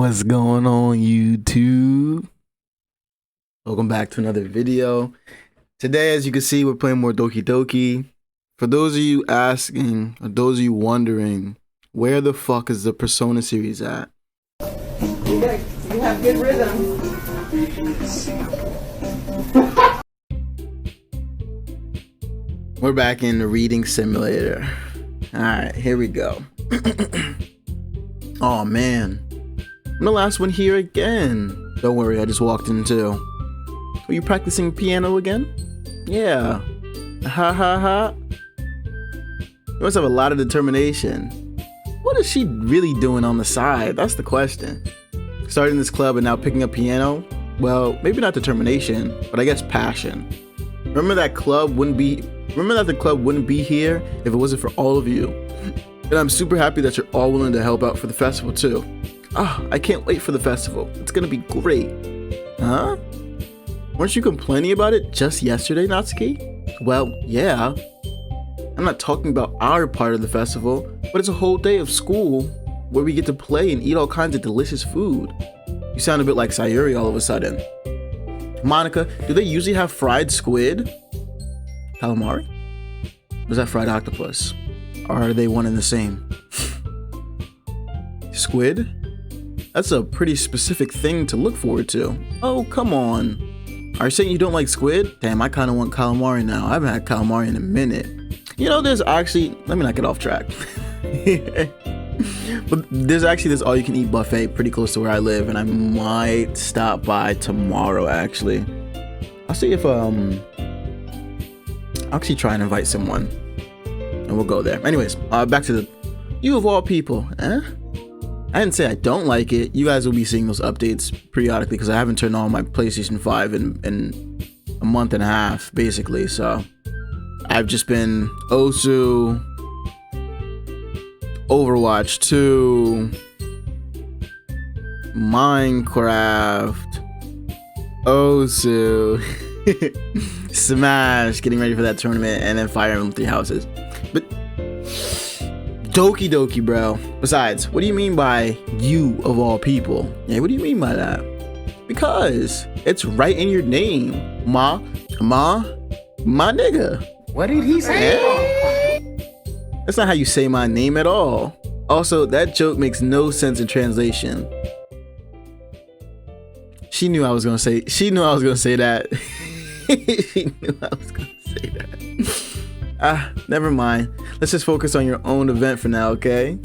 What's going on, YouTube? Welcome back to another video. Today, as you can see, we're playing more Doki Doki. For those of you asking, or those of you wondering, where the fuck is the Persona series at? You have good rhythm. We're back in the reading simulator. Alright, here we go. Oh man, I'm the last one here again. Don't worry, I just walked in too. Are you practicing piano again? Yeah. Ha ha ha. You must have a lot of determination. What is she really doing on the side? That's the question. Starting this club and now picking up piano? Well, maybe not determination, but I guess passion. Remember that the club wouldn't be here if it wasn't for all of you. And I'm super happy that you're all willing to help out for the festival too. Ah, I can't wait for the festival. It's gonna be great. Huh? Weren't you complaining about it just yesterday, Natsuki? Well, yeah. I'm not talking about our part of the festival, but it's a whole day of school where we get to play and eat all kinds of delicious food. You sound a bit like Sayuri all of a sudden. Monica, do they usually have fried squid? Calamari? Or is that fried octopus? Or are they one and the same? Squid? That's a pretty specific thing to look forward to. Oh, come on. Are you saying you don't like squid? Damn, I kind of want calamari now. I haven't had calamari in a minute. You know, there's actually... Let me not get off track. But there's actually this all-you-can-eat buffet pretty close to where I live, and I might stop by tomorrow, actually. I'll see if, I'll actually try and invite someone, and we'll go there. Anyways, back to the... You of all people, eh? I didn't say I don't like it. You guys will be seeing those updates periodically because I haven't turned on my PlayStation 5 in a month and a half, basically. So I've just been Osu, Overwatch 2, Minecraft, Osu, Smash, getting ready for that tournament, and then Fire Emblem Three Houses. But Doki Doki, bro. Besides, what do you mean by you of all people? Yeah, what do you mean by that? Because it's right in your name. My nigga. What did he say? That's not how you say my name at all. Also, that joke makes no sense in translation. She knew I was gonna say that. She knew I was gonna say that. Never mind. Let's just focus on your own event for now, okay?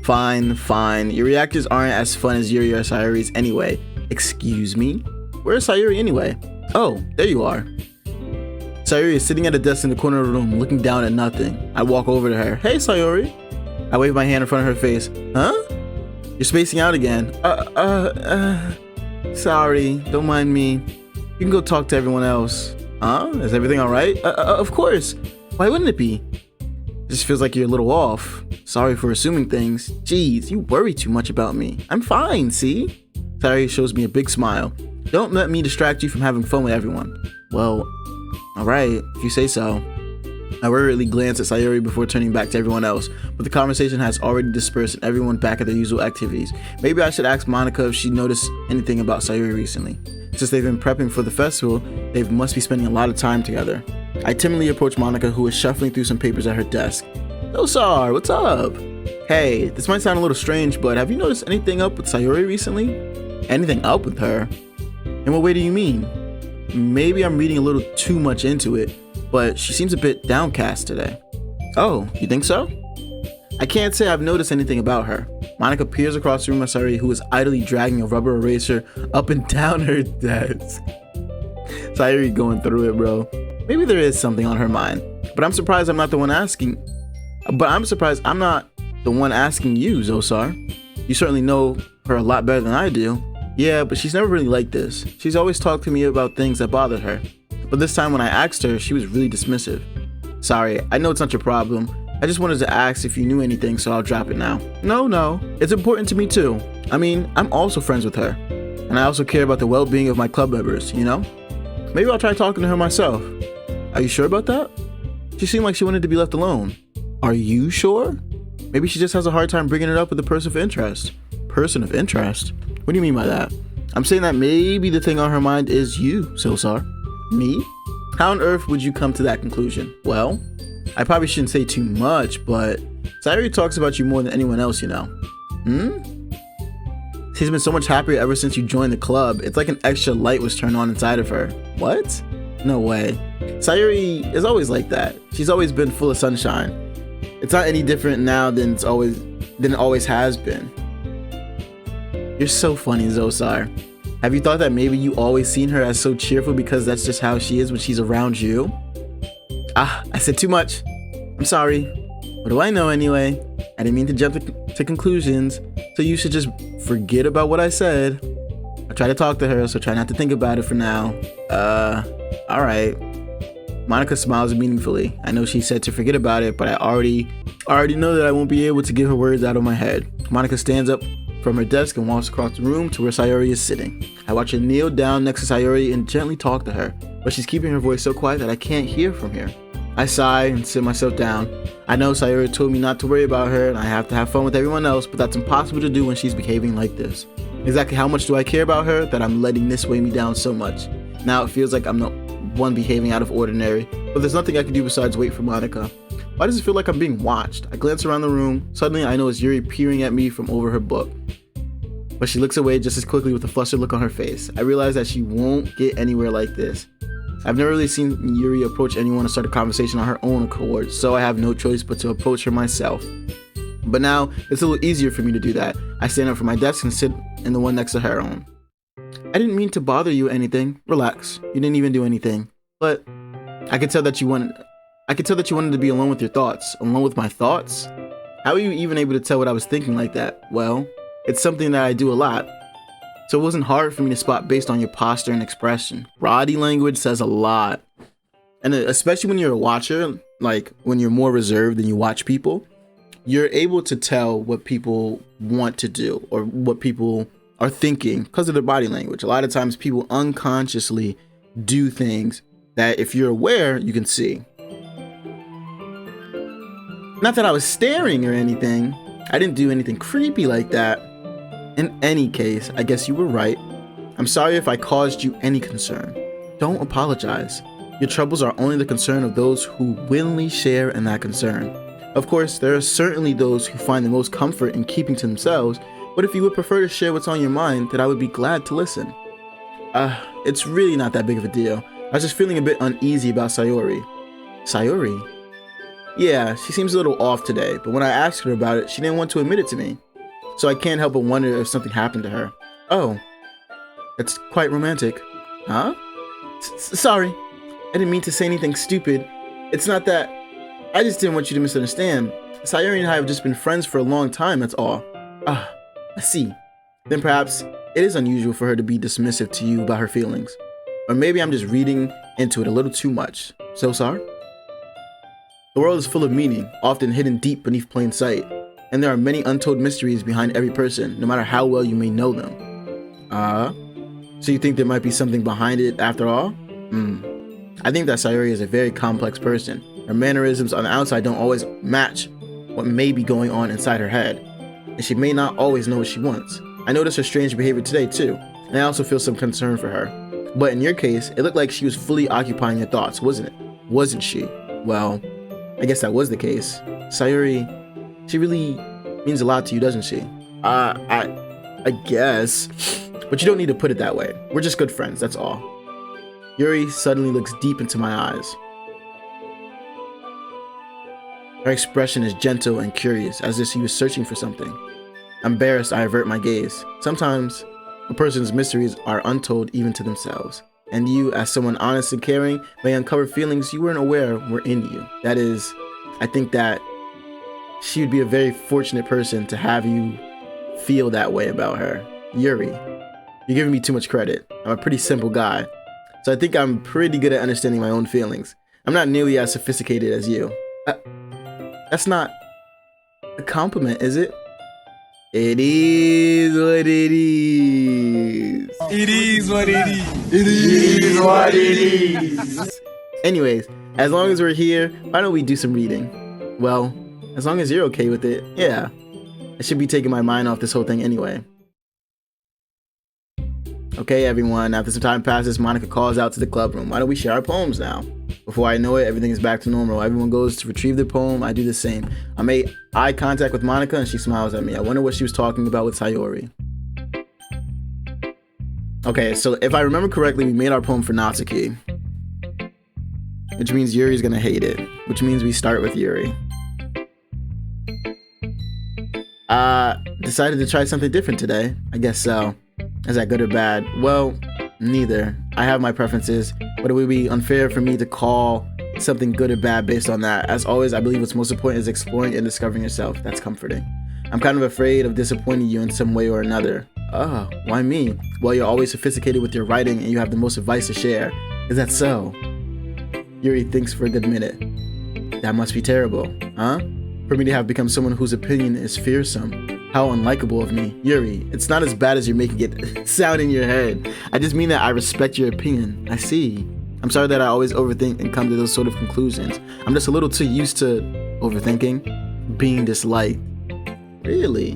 Fine. Your reactors aren't as fun as Yuri or Sayuri's anyway. Excuse me? Where's Sayuri anyway? Oh, there you are. Sayuri is sitting at a desk in the corner of the room, looking down at nothing. I walk over to her. Hey, Sayuri. I wave my hand in front of her face. Huh? You're spacing out again. Sorry, don't mind me. You can go talk to everyone else. Huh? Is everything alright? Of course. Why wouldn't it be? It just feels like you're a little off. Sorry for assuming things. Jeez, you worry too much about me. I'm fine, see? Sayuri shows me a big smile. Don't let me distract you from having fun with everyone. Well, alright, if you say so. I worriedly glance at Sayuri before turning back to everyone else, but the conversation has already dispersed and everyone back at their usual activities. Maybe I should ask Monica if she noticed anything about Sayuri recently. Since they've been prepping for the festival, they must be spending a lot of time together. I timidly approach Monica, who is shuffling through some papers at her desk. Zosarr, what's up? Hey, this might sound a little strange, but have you noticed anything up with Sayuri recently? Anything up with her? In what way do you mean? Maybe I'm reading a little too much into it, but she seems a bit downcast today. Oh, you think so? I can't say I've noticed anything about her. Monica peers across the room at Sayuri, who is idly dragging a rubber eraser up and down her desk. Sayuri going through it, bro. Maybe there is something on her mind, but I'm surprised I'm not the one asking. you, Zosarr. You certainly know her a lot better than I do. Yeah, but she's never really like this. She's always talked to me about things that bothered her. But this time when I asked her, she was really dismissive. Sorry, I know it's not your problem. I just wanted to ask if you knew anything, so I'll drop it now. No, it's important to me too. I mean, I'm also friends with her. And I also care about the well-being of my club members, you know? Maybe I'll try talking to her myself. Are you sure about that? She seemed like she wanted to be left alone. Are you sure? Maybe she just has a hard time bringing it up with the person of interest. person of interest? What do you mean by that? I'm saying that maybe the thing on her mind is you, Zosarr. Me? How on earth would you come to that conclusion? Well, I probably shouldn't say too much, but Sayori talks about you more than anyone else, you know. She's been so much happier ever since you joined the club. It's like an extra light was turned on inside of her. What? No way. Sayori is always like that. She's always been full of sunshine. It's not any different now than it always has been. You're so funny, Zosarr. Have you thought that maybe you always seen her as so cheerful because that's just how she is when she's around you? I said too much. I'm sorry. What do I know anyway? I didn't mean to jump to conclusions, so you should just forget about what I said. I tried to talk to her, so try not to think about it for now. Alright. Monica smiles meaningfully. I know she said to forget about it, but I already know that I won't be able to get her words out of my head. Monica stands up from her desk and walks across the room to where Sayori is sitting. I watch her kneel down next to Sayori and gently talk to her, but she's keeping her voice so quiet that I can't hear from here. I sigh and sit myself down. I know Sayori told me not to worry about her and I have to have fun with everyone else, but that's impossible to do when she's behaving like this. Exactly how much do I care about her that I'm letting this weigh me down so much? Now it feels like I'm the one behaving out of ordinary, but there's nothing I can do besides wait for Monica. Why does it feel like I'm being watched? I glance around the room. Suddenly I know it's Yuri peering at me from over her book, but she looks away just as quickly with a flustered look on her face. I realize that she won't get anywhere like this. I've never really seen Yuri approach anyone and start a conversation on her own accord, so I have no choice but to approach her myself. But now it's a little easier for me to do that. I stand up from my desk and sit in the one next to her own. I didn't mean to bother you or anything. Relax. You didn't even do anything. But I could tell that you wanted to be alone with your thoughts. Alone with my thoughts? How are you even able to tell what I was thinking like that? Well, it's something that I do a lot. So it wasn't hard for me to spot based on your posture and expression. Body language says a lot. And especially when you're a watcher, like when you're more reserved than you watch people, you're able to tell what people want to do or what people are thinking because of their body language. A lot of times people unconsciously do things that if you're aware, you can see. Not that I was staring or anything. I didn't do anything creepy like that. In any case, I guess you were right. I'm sorry if I caused you any concern. Don't apologize. Your troubles are only the concern of those who willingly share in that concern. Of course, there are certainly those who find the most comfort in keeping to themselves, but if you would prefer to share what's on your mind, then I would be glad to listen. It's really not that big of a deal. I was just feeling a bit uneasy about Sayori. Sayori? Yeah, she seems a little off today, but when I asked her about it, she didn't want to admit it to me. So I can't help but wonder if something happened to her. Oh, that's quite romantic. Huh? Sorry, I didn't mean to say anything stupid. It's not that. I just didn't want you to misunderstand. Sayori and I have just been friends for a long time, that's all. I see. Then perhaps it is unusual for her to be dismissive to you about her feelings. Or maybe I'm just reading into it a little too much. Zosarr? The world is full of meaning, often hidden deep beneath plain sight. And there are many untold mysteries behind every person, no matter how well you may know them. So you think there might be something behind it after all? I think that Sayori is a very complex person. Her mannerisms on the outside don't always match what may be going on inside her head. And she may not always know what she wants. I noticed her strange behavior today too, and I also feel some concern for her. But in your case, it looked like she was fully occupying your thoughts, wasn't it? Wasn't she? Well, I guess that was the case. Sayori, she really means a lot to you, doesn't she? I guess. But you don't need to put it that way. We're just good friends, that's all. Yuri suddenly looks deep into my eyes. Her expression is gentle and curious, as if she was searching for something. Embarrassed, I avert my gaze. Sometimes, a person's mysteries are untold even to themselves. And you, as someone honest and caring, may uncover feelings you weren't aware were in you. That is, I think that she would be a very fortunate person to have you feel that way about her. Yuri, you're giving me too much credit. I'm a pretty simple guy, so I think I'm pretty good at understanding my own feelings. I'm not nearly as sophisticated as you. That's not a compliment, is it? It is what it is. It is what it is. It is what it is. Anyways, as long as we're here, why don't we do some reading? Well, as long as you're okay with it, yeah. I should be taking my mind off this whole thing anyway. Okay, everyone, after some time passes, Monica calls out to the club room. Why don't we share our poems now? Before I know it, everything is back to normal. Everyone goes to retrieve their poem. I do the same. I make eye contact with Monica and she smiles at me. I wonder what she was talking about with Sayori. Okay, so if I remember correctly, we made our poem for Natsuki, which means Yuri's gonna hate it, which means we start with Yuri. Decided to try something different today. I guess so. Is that good or bad? Well, neither. I have my preferences, but it would be unfair for me to call something good or bad based on that. As always, I believe what's most important is exploring and discovering yourself. That's comforting. I'm kind of afraid of disappointing you in some way or another. Oh, why me? Well, you're always sophisticated with your writing and you have the most advice to share. Is that so? Yuri thinks for a good minute. That must be terrible, huh? For me to have become someone whose opinion is fearsome. How unlikable of me. Yuri, it's not as bad as you're making it sound in your head. I just mean that I respect your opinion. I see. I'm sorry that I always overthink and come to those sort of conclusions. I'm just a little too used to overthinking, being disliked. Really?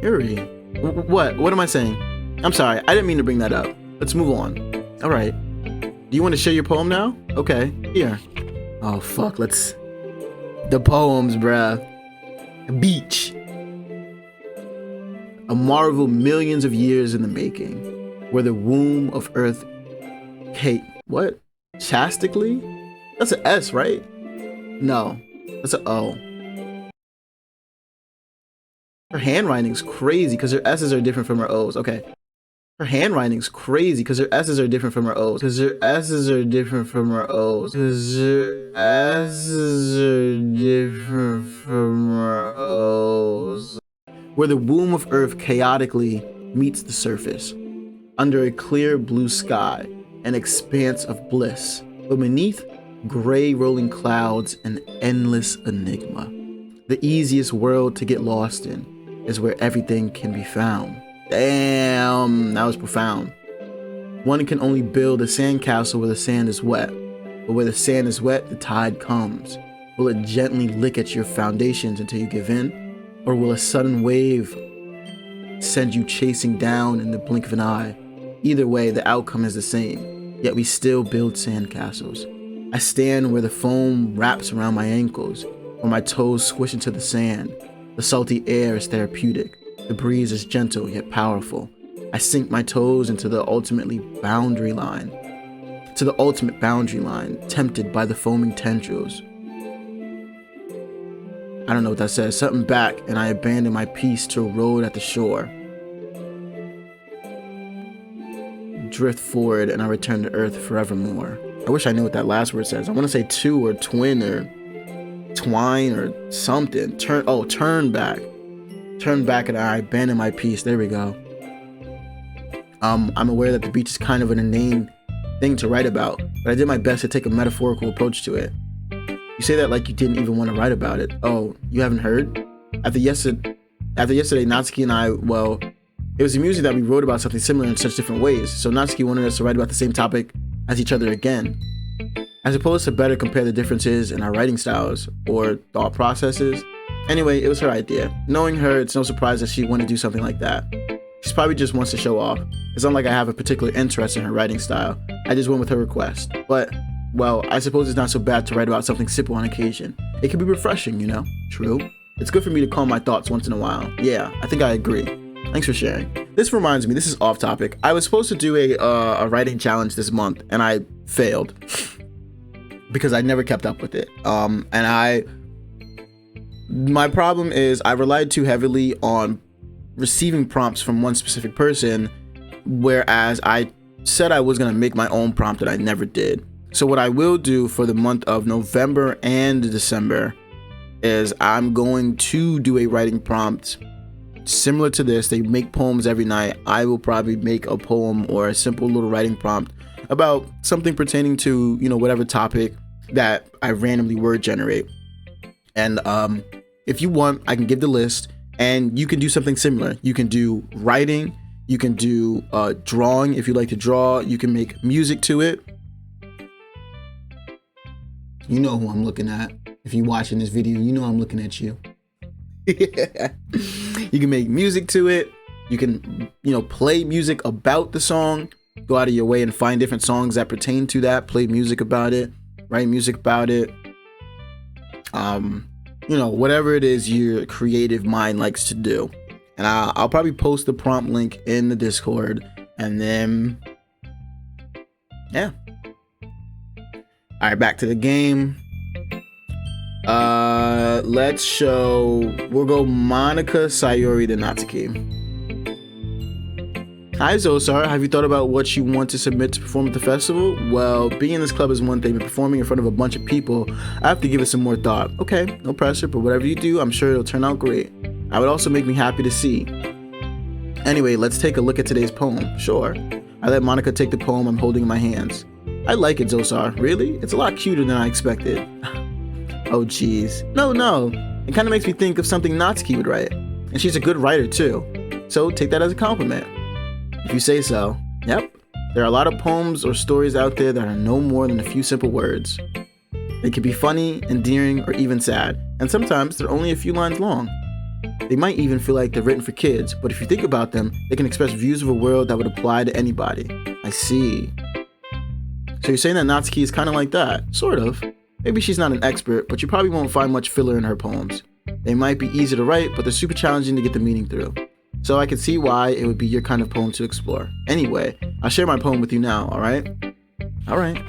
Yuri, what am I saying? I'm sorry, I didn't mean to bring that up. Let's move on. All right. Do you want to share your poem now? Okay, here. Oh, fuck, the poems, bruh. Beach. A marvel millions of years in the making, where the womb of earth, what? Chastically? That's an S, right? No, that's an O. Her handwriting's crazy because her S's are different from her O's. Okay. Her handwriting's crazy because her S's are different from her O's. Because her S's are different from her O's. Because her S's are different from her O's. Where the womb of earth chaotically meets the surface. Under a clear blue sky, an expanse of bliss. But beneath, gray rolling clouds, an endless enigma. The easiest world to get lost in is where everything can be found. Damn, that was profound. One can only build a sandcastle where the sand is wet, but where the sand is wet, the tide comes. Will it gently lick at your foundations until you give in, or will a sudden wave send you chasing down in the blink of an eye? Either way, the outcome is the same, yet we still build sandcastles. I stand where the foam wraps around my ankles, where my toes squish into the sand. The salty air is therapeutic. The breeze is gentle yet powerful. I sink my toes into the ultimate boundary line, tempted by the foaming tendrils. I don't know what that says. Something back, and I abandon my peace to a road at the shore. Drift forward, and I return to earth forevermore. I wish I knew what that last word says. I want to say two or twin or twine or something. Turn back. Turn back and I abandon my peace. There we go. I'm aware that the beach is kind of an inane thing to write about, but I did my best to take a metaphorical approach to it. You say that like you didn't even want to write about it. Oh, you haven't heard? After yesterday, Natsuki and I, well, it was amusing that we wrote about something similar in such different ways. So Natsuki wanted us to write about the same topic as each other again. I suppose to better compare the differences in our writing styles or thought processes. Anyway, it was her idea. Knowing her, it's no surprise that she'd want to do something like that. She probably just wants to show off. It's not like I have a particular interest in her writing style. I just went with her request. But, well, I suppose it's not so bad to write about something simple on occasion. It can be refreshing, you know? True. It's good for me to calm my thoughts once in a while. Yeah, I think I agree. Thanks for sharing. This reminds me, this is off topic. I was supposed to do a writing challenge this month, and I failed because I never kept up with it. My problem is I relied too heavily on receiving prompts from one specific person, whereas I said I was going to make my own prompt and I never did. So what I will do for the month of November and December is I'm going to do a writing prompt similar to this. They make poems every night. I will probably make a poem or a simple little writing prompt about something pertaining to, you know, whatever topic that I randomly word generate. And if you want, I can give the list and you can do something similar. You can do writing, you can do drawing if you like to draw, you can make music to it. You know who I'm looking at. If you're watching this video, you know I'm looking at you. You can make music to it. You can, play music about the song, go out of your way and find different songs that pertain to that, play music about it, write music about it. Whatever it is your creative mind likes to do. And I'll probably post the prompt link in the Discord, and then, yeah. All right, back to the game. We'll go Monica, Sayori, then Natsuki. Hi Zosarr, have you thought about what you want to submit to perform at the festival? Well, being in this club is one thing, but performing in front of a bunch of people, I have to give it some more thought. Okay, no pressure, but whatever you do, I'm sure it'll turn out great. I would also make me happy to see. Anyway, let's take a look at today's poem. Sure. I let Monica take the poem I'm holding in my hands. I like it, Zosarr. Really? It's a lot cuter than I expected. Oh, jeez. No. It kind of makes me think of something Natsuki would write. And she's a good writer, too. So take that as a compliment. If you say so. Yep. There are a lot of poems or stories out there that are no more than a few simple words. They can be funny, endearing, or even sad. And sometimes they're only a few lines long. They might even feel like they're written for kids, but if you think about them, they can express views of a world that would apply to anybody. I see. So you're saying that Natsuki is kind of like that? Sort of. Maybe she's not an expert, but you probably won't find much filler in her poems. They might be easy to write, but they're super challenging to get the meaning through. So I can see why it would be your kind of poem to explore. Anyway, I'll share my poem with you now, alright? Alright.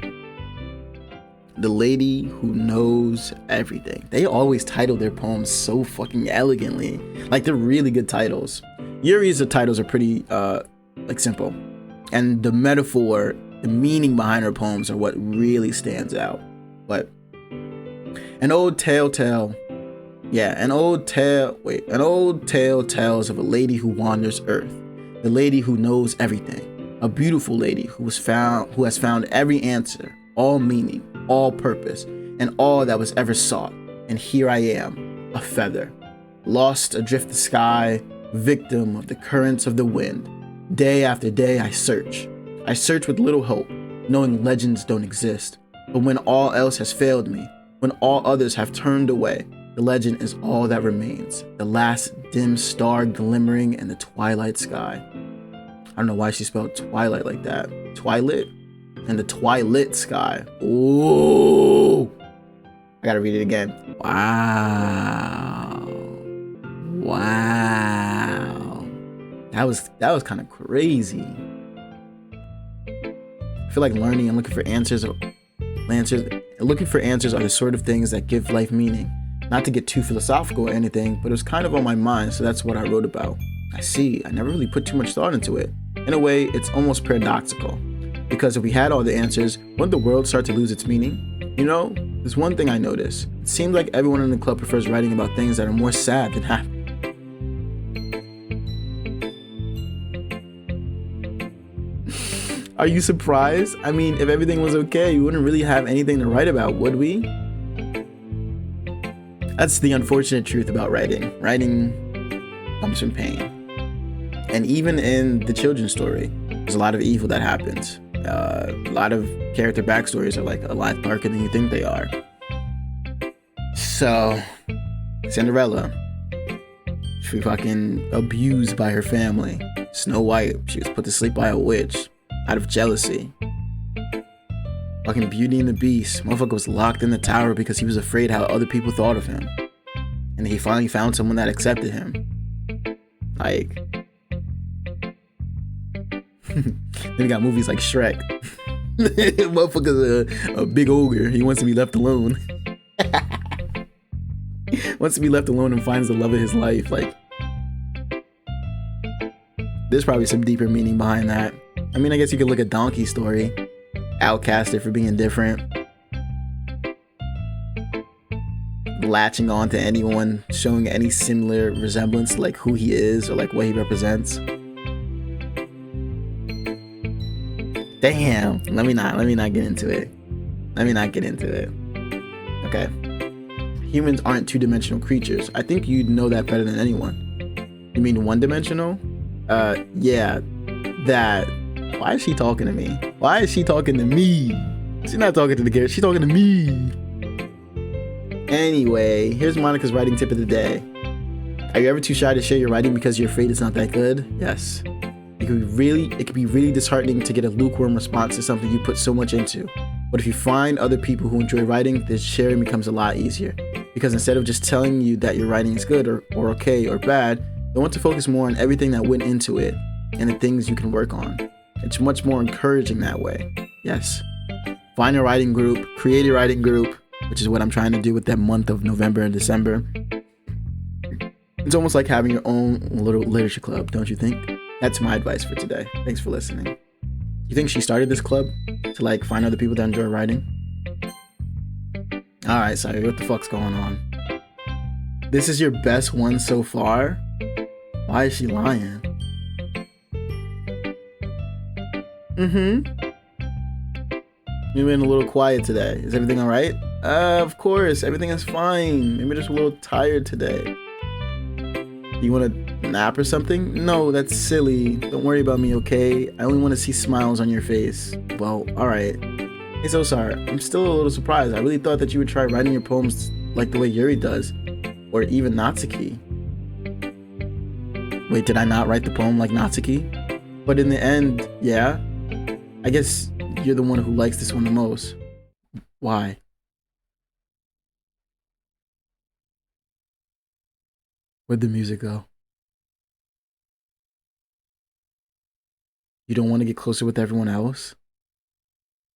The Lady Who Knows Everything. They always title their poems so fucking elegantly. Like, they're really good titles. Yuri's titles are pretty, simple. And the metaphor, the meaning behind her poems are what really stands out. But an old tale tells of a lady who wanders earth. The lady who knows everything. A beautiful lady who has found every answer, all meaning, all purpose, and all that was ever sought. And here I am, a feather, lost adrift the sky, victim of the currents of the wind. Day after day I search with little hope, knowing legends don't exist. But when all else has failed me, when all others have turned away, the legend is all that remains, the last dim star glimmering in the twilight sky. I don't know why she spelled twilight like that. Twilight? And the twilight sky. Ooh! I gotta read it again. Wow. That was kind of crazy. I feel like learning and looking for answers are the sort of things that give life meaning. Not to get too philosophical or anything, but it was kind of on my mind, so that's what I wrote about. I see. I never really put too much thought into it. In a way, it's almost paradoxical. Because if we had all the answers, wouldn't the world start to lose its meaning? There's one thing I noticed. It seems like everyone in the club prefers writing about things that are more sad than happy. Are you surprised? I mean, if everything was okay, we wouldn't really have anything to write about, would we? That's the unfortunate truth about writing. Writing comes from pain. And even in the children's story, there's a lot of evil that happens. A lot of character backstories are like a lot darker than you think they are. So, Cinderella, she fucking abused by her family. Snow White, she was put to sleep by a witch out of jealousy. Fucking Beauty and the Beast, motherfucker was locked in the tower because he was afraid how other people thought of him. And he finally found someone that accepted him. Like, then we got movies like Shrek. Motherfucker's a big ogre. He wants to be left alone. Wants to be left alone and finds the love of his life. Like, there's probably some deeper meaning behind that. I mean, I guess you could look at Donkey's story. Outcasted for being different. Latching on to anyone showing any similar resemblance to like who he is or like what he represents. Damn. Let me not get into it. Okay. Humans aren't two-dimensional creatures. I think you'd know that better than anyone. You mean one-dimensional? Yeah. That. Why is she talking to me? Why is she talking to me? She's not talking to the character. She's talking to me. Anyway, here's Monica's writing tip of the day. Are you ever too shy to share your writing because you're afraid it's not that good? Yes. It could be really disheartening to get a lukewarm response to something you put so much into. But if you find other people who enjoy writing, then sharing becomes a lot easier. Because instead of just telling you that your writing is good or okay or bad, they want to focus more on everything that went into it and the things you can work on. It's much more encouraging that way. Yes. Find a writing group, create a writing group, which is what I'm trying to do with that month of November and December. It's almost like having your own little literature club, don't you think? That's my advice for today. Thanks for listening. You think she started this club to like find other people that enjoy writing? All right, sorry, what the fuck's going on? This is your best one so far? Why is she lying? You been a little quiet today. Is everything all right? Of course, everything is fine. Maybe just a little tired today. You want to nap or something? No, that's silly. Don't worry about me, okay? I only want to see smiles on your face. Well, all right. Hey, Zosarr, I'm still a little surprised. I really thought that you would try writing your poems like the way Yuri does, or even Natsuki. Wait, did I not write the poem like Natsuki? But in the end, yeah. I guess you're the one who likes this one the most. Why? Where'd the music go? You don't want to get closer with everyone else?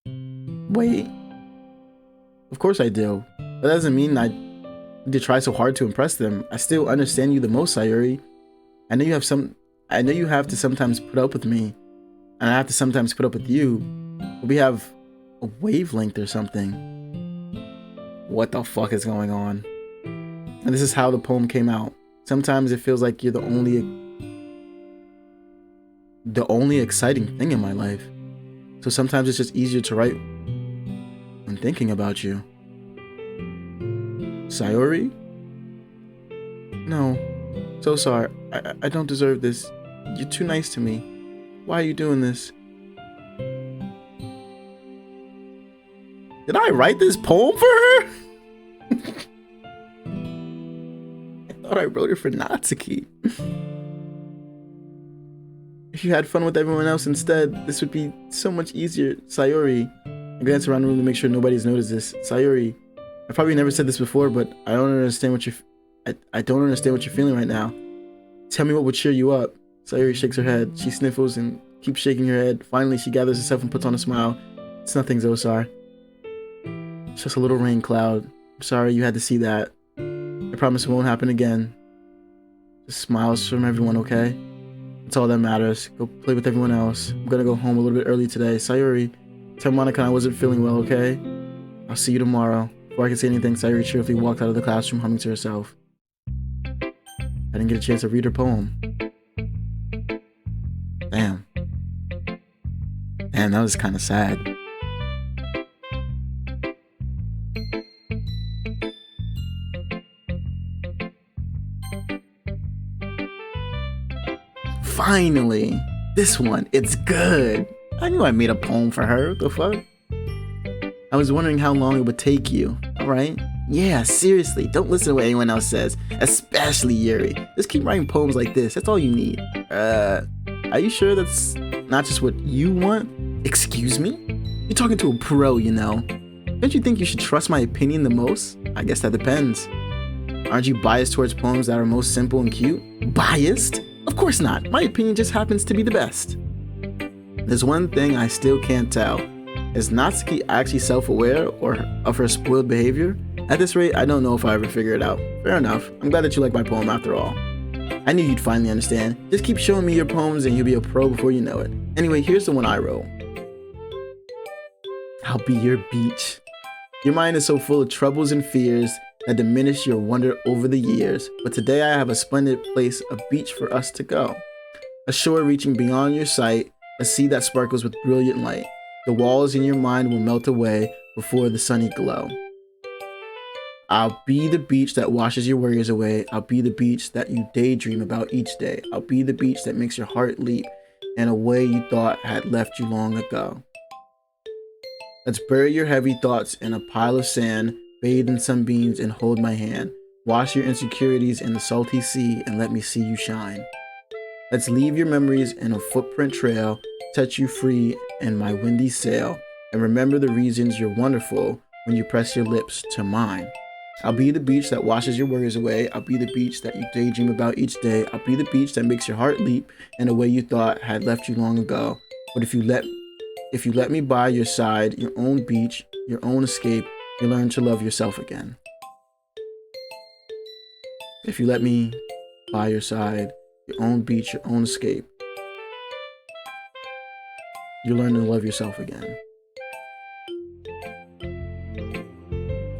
Wait. Of course I do. That doesn't mean I need to try so hard to impress them. I still understand you the most, Sayuri. I know you have to sometimes put up with me, and I have to sometimes put up with you. But we have a wavelength or something. What the fuck is going on? And this is how the poem came out. Sometimes it feels like you're the only exciting thing in my life. So sometimes it's just easier to write when thinking about you. Sayuri? No. Zosarr, I don't deserve this. You're too nice to me. Why are you doing this? Did I write this poem for her? I thought I wrote it for Natsuki. If you had fun with everyone else instead, this would be so much easier. Sayuri. I glance around the room to make sure nobody's noticed this. Sayuri. I probably never said this before, but I don't understand what you're feeling right now. Tell me what would cheer you up. Sayuri shakes her head. She sniffles and keeps shaking her head. Finally, she gathers herself and puts on a smile. It's nothing, Zosarr. It's just a little rain cloud. I'm sorry you had to see that. I promise it won't happen again. Just smiles from everyone, okay? That's all that matters. Go play with everyone else. I'm gonna go home a little bit early today. Sayuri, tell Monica I wasn't feeling well, okay? I'll see you tomorrow. Before I can say anything, Sayuri cheerfully walked out of the classroom, humming to herself. I didn't get a chance to read her poem. Damn. Damn, that was kind of sad. Finally! This one, it's good! I knew I made a poem for her, the fuck? I was wondering how long it would take you, alright? Yeah, seriously, don't listen to what anyone else says, especially Yuri. Just keep writing poems like this, that's all you need. Are you sure that's not just what you want? Excuse me? You're talking to a pro, you know. Don't you think you should trust my opinion the most? I guess that depends. Aren't you biased towards poems that are most simple and cute? Biased? Of course not. My opinion just happens to be the best. There's one thing I still can't tell. Is Natsuki actually self-aware or of her spoiled behavior? At this rate, I don't know if I ever figure it out. Fair enough. I'm glad that you like my poem after all. I knew you'd finally understand. Just keep showing me your poems and you'll be a pro before you know it. Anyway, here's the one I wrote. I'll be your beach. Your mind is so full of troubles and fears that diminish your wonder over the years. But today I have a splendid place, a beach for us to go. A shore reaching beyond your sight, a sea that sparkles with brilliant light. The walls in your mind will melt away before the sunny glow. I'll be the beach that washes your worries away. I'll be the beach that you daydream about each day. I'll be the beach that makes your heart leap in a way you thought had left you long ago. Let's bury your heavy thoughts in a pile of sand, bathe in sunbeams and hold my hand. Wash your insecurities in the salty sea and let me see you shine. Let's leave your memories in a footprint trail, set you free in my windy sail, and remember the reasons you're wonderful when you press your lips to mine. I'll be the beach that washes your worries away. I'll be the beach that you daydream about each day. I'll be the beach that makes your heart leap in a way you thought had left you long ago. But if you let me by your side, your own beach, your own escape, you learn to love yourself again. If you let me by your side, your own beach, your own escape, you learn to love yourself again.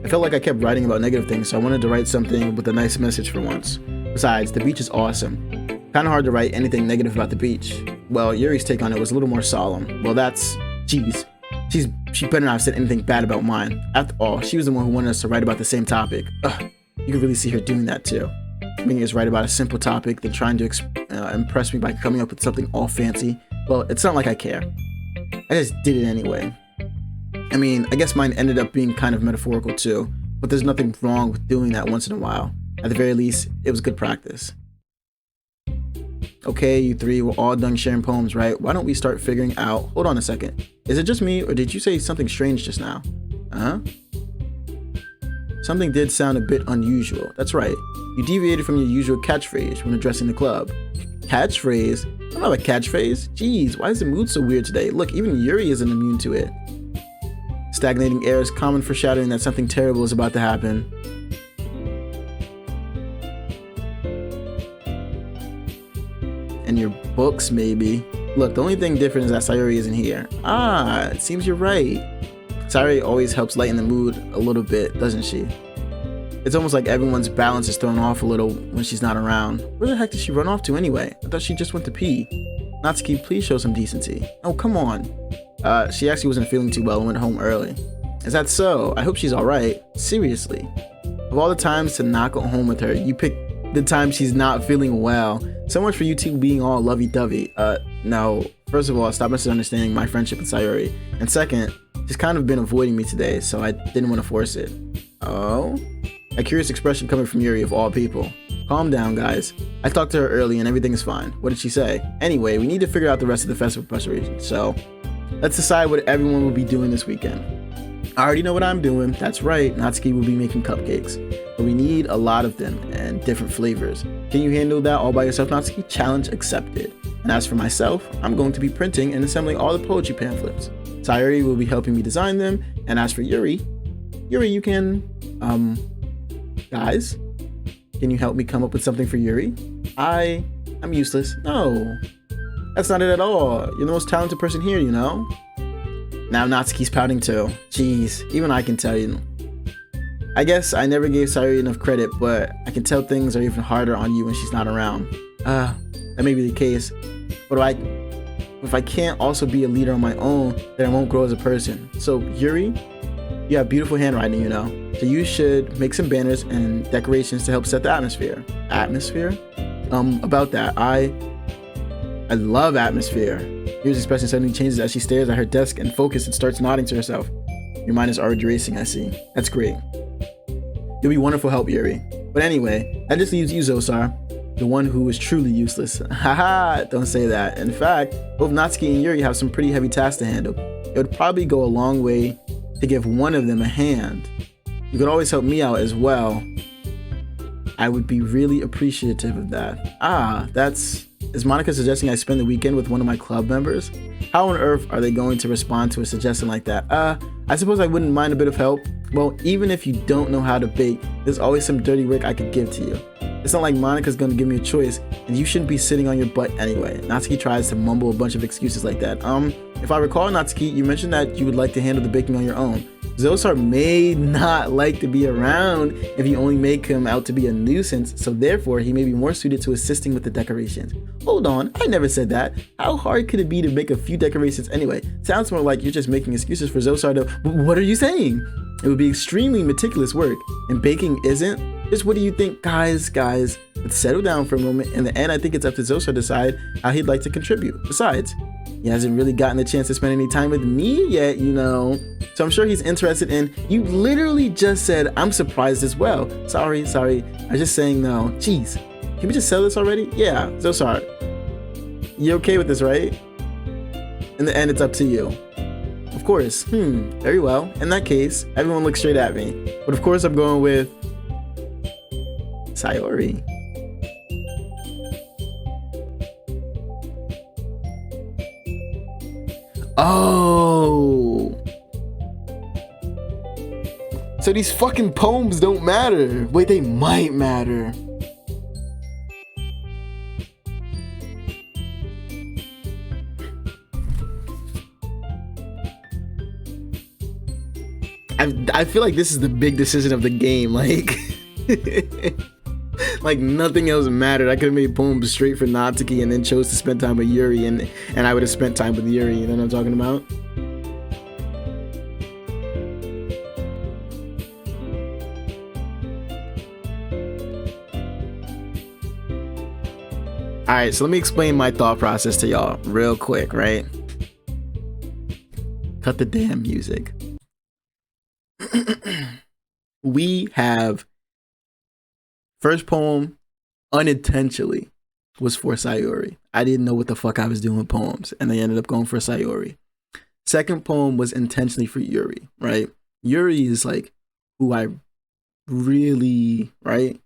I felt like I kept writing about negative things, so I wanted to write something with a nice message for once. Besides, the beach is awesome. Kind of hard to write anything negative about the beach. Well, Yuri's take on it was a little more solemn. Well, geez. She better not have said anything bad about mine. After all, she was the one who wanted us to write about the same topic. Ugh, you can really see her doing that too. Making us write about a simple topic, then trying to impress me by coming up with something all fancy. Well, it's not like I care. I just did it anyway. I mean, I guess mine ended up being kind of metaphorical too, but there's nothing wrong with doing that once in a while. At the very least, it was good practice. Okay, you three, we're all done sharing poems, right? Why don't we start figuring out... Hold on a second. Is it just me, or did you say something strange just now? Huh? Something did sound a bit unusual. That's right. You deviated from your usual catchphrase when addressing the club. Catchphrase? I don't have a catchphrase. Jeez, why is the mood so weird today? Look, even Yuri isn't immune to it. Stagnating air is common foreshadowing that something terrible is about to happen. And your books, maybe. Look, the only thing different is that Sayuri isn't here. Ah, it seems you're right. Sayuri always helps lighten the mood a little bit, doesn't she? It's almost like everyone's balance is thrown off a little when she's not around. Where the heck did she run off to anyway? I thought she just went to pee. Natsuki, please show some decency. Oh, come on. She actually wasn't feeling too well and went home early. Is that so? I hope she's alright. Seriously. Of all the times to not go home with her, you pick the time she's not feeling well. So much for you two being all lovey-dovey. No. First of all, stop misunderstanding my friendship with Sayuri. And second, she's kind of been avoiding me today, so I didn't want to force it. Oh? A curious expression coming from Yuri of all people. Calm down, guys. I talked to her early and everything is fine. What did she say? Anyway, we need to figure out the rest of the festival preparation, so let's decide what everyone will be doing this weekend. I already know what I'm doing. That's right, Natsuki will be making cupcakes. But we need a lot of them and different flavors. Can you handle that all by yourself, Natsuki? Challenge accepted. And as for myself, I'm going to be printing and assembling all the poetry pamphlets. Sayuri will be helping me design them. And as for Yuri, you can, guys, can you help me come up with something for Yuri? I'm useless. No, that's not it at all. You're the most talented person here, you know? Now Natsuki's pouting too. Jeez, even I can tell you. I guess I never gave Sayuri enough credit, but I can tell things are even harder on you when she's not around. That may be the case, but if I can't also be a leader on my own, then I won't grow as a person. So Yuri, you have beautiful handwriting, you know, so you should make some banners and decorations to help set the atmosphere. Atmosphere? About that, I love atmosphere. Yuri's expression suddenly changes as she stares at her desk and focuses and starts nodding to herself. Your mind is already racing, I see. That's great. You'll be wonderful help, Yuri. But anyway, that just leaves you, Zosarr, the one who is truly useless. Haha, don't say that. In fact, both Natsuki and Yuri have some pretty heavy tasks to handle. It would probably go a long way to give one of them a hand. You could always help me out as well. I would be really appreciative of that. Is Monica suggesting I spend the weekend with one of my club members? How on earth are they going to respond to a suggestion like that? I suppose I wouldn't mind a bit of help. Well, even if you don't know how to bake, there's always some dirty work I could give to you. It's not like Monica's going to give me a choice, and you shouldn't be sitting on your butt anyway. Natsuki tries to mumble a bunch of excuses like that. If I recall, Natsuki, you mentioned that you would like to handle the baking on your own. Zosarr may not like to be around if you only make him out to be a nuisance, so therefore he may be more suited to assisting with the decorations. Hold on, I never said that. How hard could it be to make a few decorations anyway? Sounds more like you're just making excuses for Zosarr to... What are you saying? It would be extremely meticulous work, and baking isn't. Just what do you think? Guys, let's settle down for a moment. In the end, I think it's up to Zosarr to decide how he'd like to contribute. Besides, He hasn't really gotten the chance to spend any time with me yet, you know. So I'm sure he's interested in. You literally just said, I'm surprised as well. Sorry. I was just saying no. Jeez. Can we just sell this already? Yeah, Zosarr. You okay with this, right? In the end, it's up to you. Of course. Very well. In that case, everyone looks straight at me. But of course, I'm going with Sayori. Oh. So these fucking poems don't matter. Wait, they might matter. I feel like this is the big decision of the game. Like, like nothing else mattered. I could have made poems straight for Natsuki and then chose to spend time with Yuri, and I would have spent time with Yuri. You know what I'm talking about? All right, so let me explain my thought process to y'all real quick, right? Cut the damn music. We have first poem unintentionally was for Sayori. I didn't know what the fuck I was doing with poems, and they ended up going for Sayori. Second poem was intentionally for Yuri, right? Yuri is like who I really, right?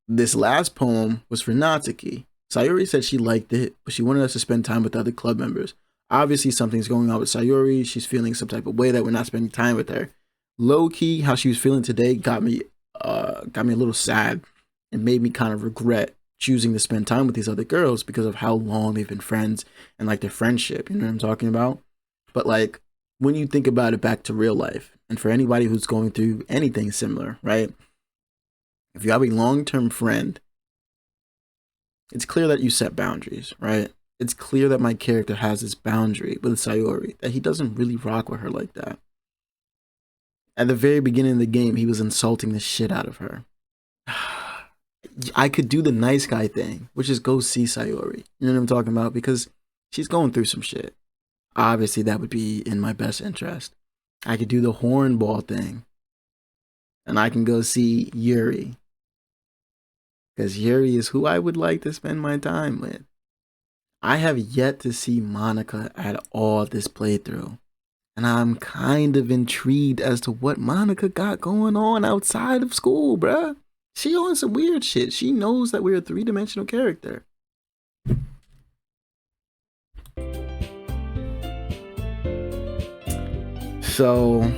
This last poem was for Natsuki. Sayori said she liked it, but she wanted us to spend time with the other club members. Obviously, something's going on with Sayori. She's feeling some type of way that we're not spending time with her. Low key, how she was feeling today got me a little sad and made me kind of regret choosing to spend time with these other girls because of how long they've been friends and like their friendship. You know what I'm talking about? But like when you think about it back to real life, and for anybody who's going through anything similar, right? If you have a long-term friend, it's clear that you set boundaries, right? It's clear that my character has this boundary with Sayori, that he doesn't really rock with her like that. At the very beginning of the game, he was insulting the shit out of her. I could do the nice guy thing, which is go see Sayori. You know what I'm talking about? Because she's going through some shit. Obviously, that would be in my best interest. I could do the hornball thing. And I can go see Yuri. Because Yuri is who I would like to spend my time with. I have yet to see Monica at all this playthrough. And I'm kind of intrigued as to what Monica got going on outside of school, bruh. She on some weird shit. She knows that we're a three-dimensional character. So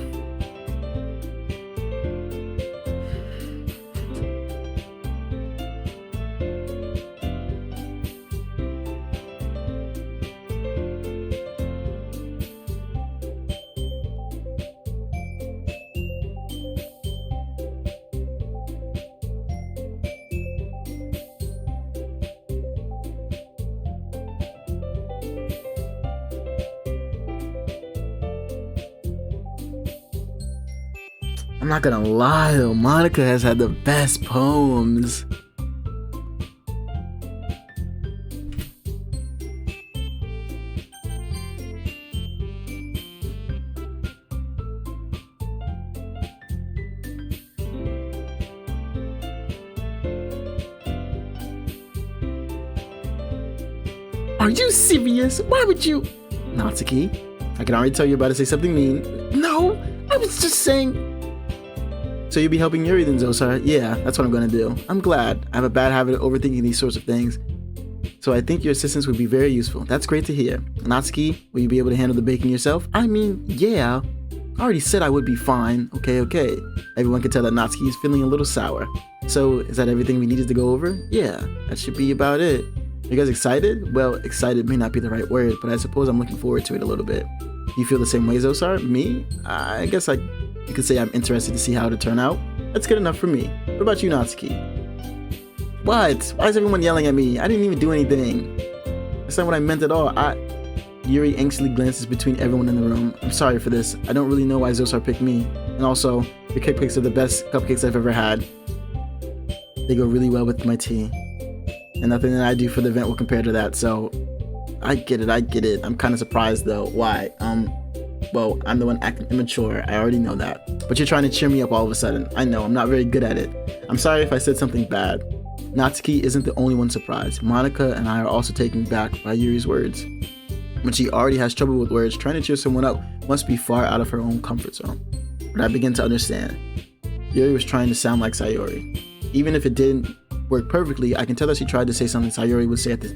I'm not gonna lie though, Monica has had the best poems. Are you serious? Why would you? Natsuki, I can already tell you're about to say something mean. No, I was just saying. So you'll be helping Yuri then, Zosarr? Yeah, that's what I'm gonna do. I'm glad. I have a bad habit of overthinking these sorts of things. So I think your assistance would be very useful. That's great to hear. Natsuki, will you be able to handle the baking yourself? I mean, yeah. I already said I would be fine. Okay. Everyone can tell that Natsuki is feeling a little sour. So is that everything we needed to go over? Yeah, that should be about it. You guys excited? Well, excited may not be the right word, but I suppose I'm looking forward to it a little bit. Do you feel the same way, Zosarr? Me? I guess you could say I'm interested to see how it'll turn out. That's good enough for me. What about you, Natsuki? What? Why is everyone yelling at me? I didn't even do anything. That's not what I meant at all. Yuri anxiously glances between everyone in the room. I'm sorry for this. I don't really know why Zosarr picked me. And also, your cupcakes are the best cupcakes I've ever had. They go really well with my tea. And nothing that I do for the event will compare to that, so I get it. I'm kind of surprised though. Why? Well, I'm the one acting immature. I already know that. But you're trying to cheer me up all of a sudden. I know, I'm not very good at it. I'm sorry if I said something bad. Natsuki isn't the only one surprised. Monica and I are also taken back by Yuri's words. When she already has trouble with words, trying to cheer someone up must be far out of her own comfort zone. But I begin to understand. Yuri was trying to sound like Sayori. Even if it didn't work perfectly, I can tell that she tried to say something Sayori would say at this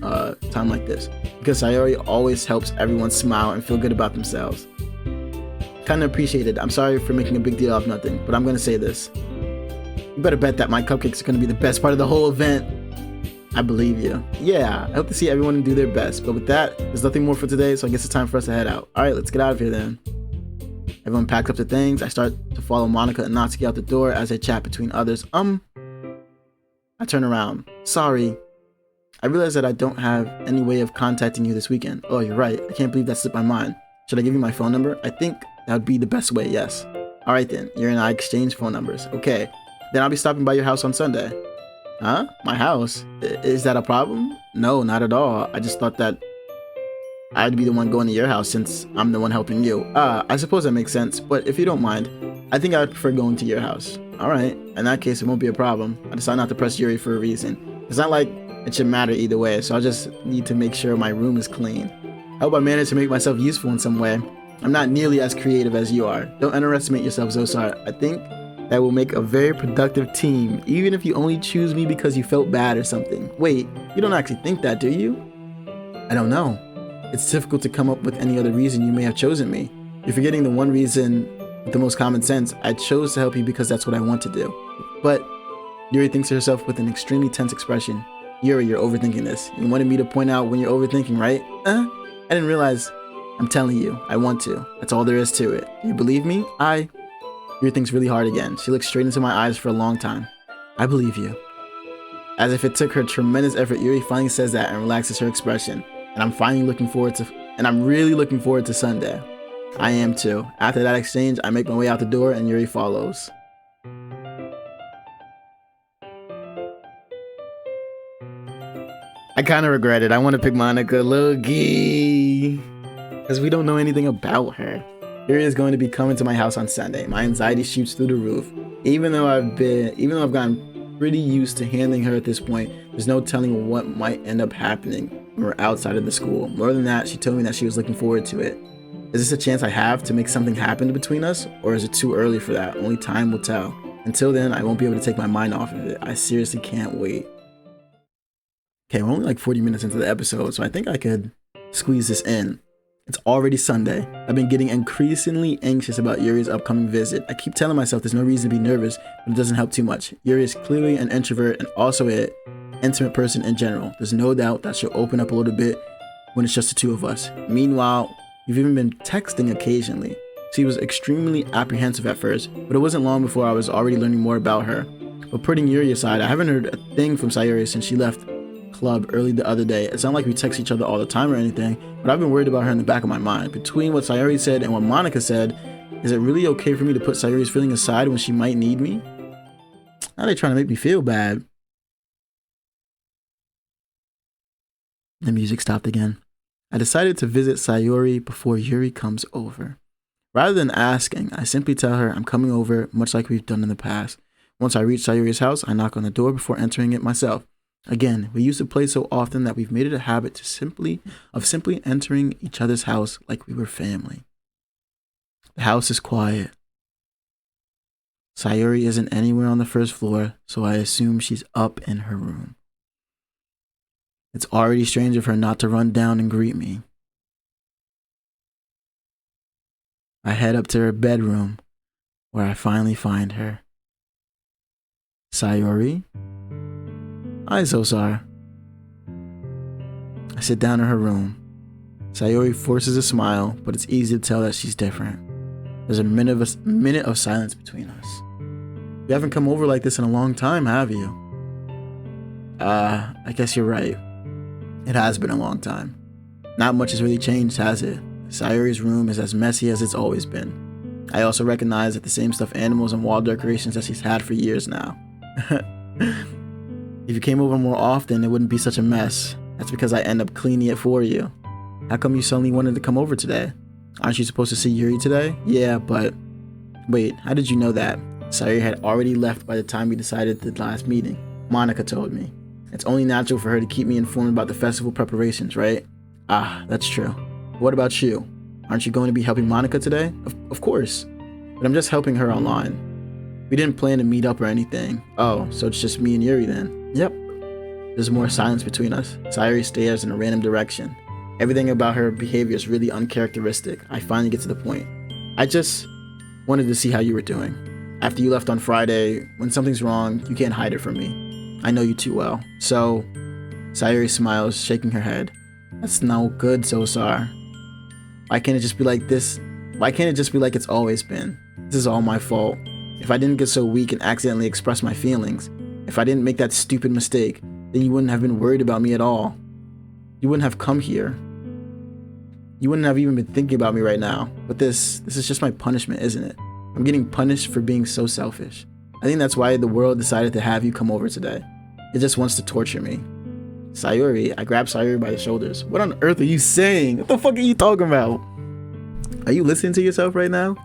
time like this. Because Sayori always helps everyone smile and feel good about themselves. Kinda appreciate it. I'm sorry for making a big deal out of nothing, but I'm gonna say this. You better bet that my cupcakes are gonna be the best part of the whole event. I believe you. Yeah, I hope to see everyone do their best. But with that, there's nothing more for today, so I guess it's time for us to head out. Alright, let's get out of here then. Everyone packs up their things. I start to follow Monica and Natsuki out the door as they chat between others. I turn around. Sorry. I realize that I don't have any way of contacting you this weekend. Oh, you're right. I can't believe that slipped my mind. Should I give you my phone number? I think that would be the best way, yes. Alright then, Yuri and I exchange phone numbers. Okay. Then I'll be stopping by your house on Sunday. Huh? My house? Is that a problem? No, not at all. I just thought that I'd be the one going to your house since I'm the one helping you. I suppose that makes sense, but if you don't mind, I think I would prefer going to your house. Alright, in that case it won't be a problem. I decided not to press Yuri for a reason. It's not like it should matter either way, so I'll just need to make sure my room is clean. I hope I manage to make myself useful in some way. I'm not nearly as creative as you are. Don't underestimate yourself, Zosarr. I think that will make a very productive team, even if you only choose me because you felt bad or something. Wait, you don't actually think that, do you? I don't know. It's difficult to come up with any other reason you may have chosen me. You're forgetting the one reason with the most common sense. I chose to help you because that's what I want to do. But Yuri thinks to herself with an extremely tense expression. Yuri, you're overthinking this. You wanted me to point out when you're overthinking, right? I didn't realize. I'm telling you, I want to. That's all there is to it. Do you believe me? Yuri thinks really hard again. She looks straight into my eyes for a long time. I believe you. As if it took her tremendous effort, Yuri finally says that and relaxes her expression. And I'm really looking forward to Sunday. I am too. After that exchange, I make my way out the door and Yuri follows. I kind of regret it. I want to pick Monica low-key, because we don't know anything about her. Yuri is going to be coming to my house on Sunday. My anxiety shoots through the roof. Even though I've gotten pretty used to handling her at this point, there's no telling what might end up happening when we're outside of the school. More than that, she told me that she was looking forward to it. Is this a chance I have to make something happen between us, or is it too early for that? Only time will tell. Until then, I won't be able to take my mind off of it. I seriously can't wait. Okay, we're only like 40 minutes into the episode, so I think I could squeeze this in. It's already Sunday. I've been getting increasingly anxious about Yuri's upcoming visit. I keep telling myself there's no reason to be nervous, but it doesn't help too much. Yuri is clearly an introvert and also an intimate person in general. There's no doubt that she'll open up a little bit when it's just the two of us. Meanwhile, we've even been texting occasionally. She was extremely apprehensive at first, but it wasn't long before I was already learning more about her. But putting Yuri aside, I haven't heard a thing from Sayori since she left club early the other day. It's not like we text each other all the time or anything, but I've been worried about her in the back of my mind. Between what Sayori said and what Monica said, is it really okay for me to put Sayori's feeling aside when she might need me? Now they're trying to make me feel bad. The music stopped again. I decided to visit Sayori before Yuri comes over. Rather than asking, I simply tell her I'm coming over, much like we've done in the past. Once I reach Sayori's house, I knock on the door before entering it myself. Again, we used to play so often that we've made it a habit to simply entering each other's house like we were family. The house is quiet. Sayori isn't anywhere on the first floor, so I assume she's up in her room. It's already strange of her not to run down and greet me. I head up to her bedroom, where I finally find her. Sayori? Hi, Zosarr. I sit down in her room. Sayori forces a smile, but it's easy to tell that she's different. There's a minute of silence between us. You haven't come over like this in a long time, have you? I guess you're right. It has been a long time. Not much has really changed, has it? Sayori's room is as messy as it's always been. I also recognize that the same stuffed animals and wall decorations that she's had for years now. If you came over more often, it wouldn't be such a mess. That's because I end up cleaning it for you. How come you suddenly wanted to come over today? Aren't you supposed to see Yuri today? Yeah, but... Wait, how did you know that? Sayuri had already left by the time we decided the last meeting. Monica told me. It's only natural for her to keep me informed about the festival preparations, right? Ah, that's true. What about you? Aren't you going to be helping Monica today? Of course. But I'm just helping her online. We didn't plan to meet up or anything. Oh, so it's just me and Yuri then? Yep. There's more silence between us. Sayuri stares in a random direction. Everything about her behavior is really uncharacteristic. I finally get to the point. I just wanted to see how you were doing. After you left on Friday, when something's wrong, you can't hide it from me. I know you too well. So, Sayuri smiles, shaking her head. That's no good, Zosarr. Why can't it just be like this? Why can't it just be like it's always been? This is all my fault. If I didn't get so weak and accidentally express my feelings, if I didn't make that stupid mistake, then you wouldn't have been worried about me at all. You wouldn't have come here. You wouldn't have even been thinking about me right now. But this is just my punishment, isn't it? I'm getting punished for being so selfish. I think that's why the world decided to have you come over today. It just wants to torture me. Sayuri, I grabbed Sayuri by the shoulders. What on earth are you saying? What the fuck are you talking about? Are you listening to yourself right now?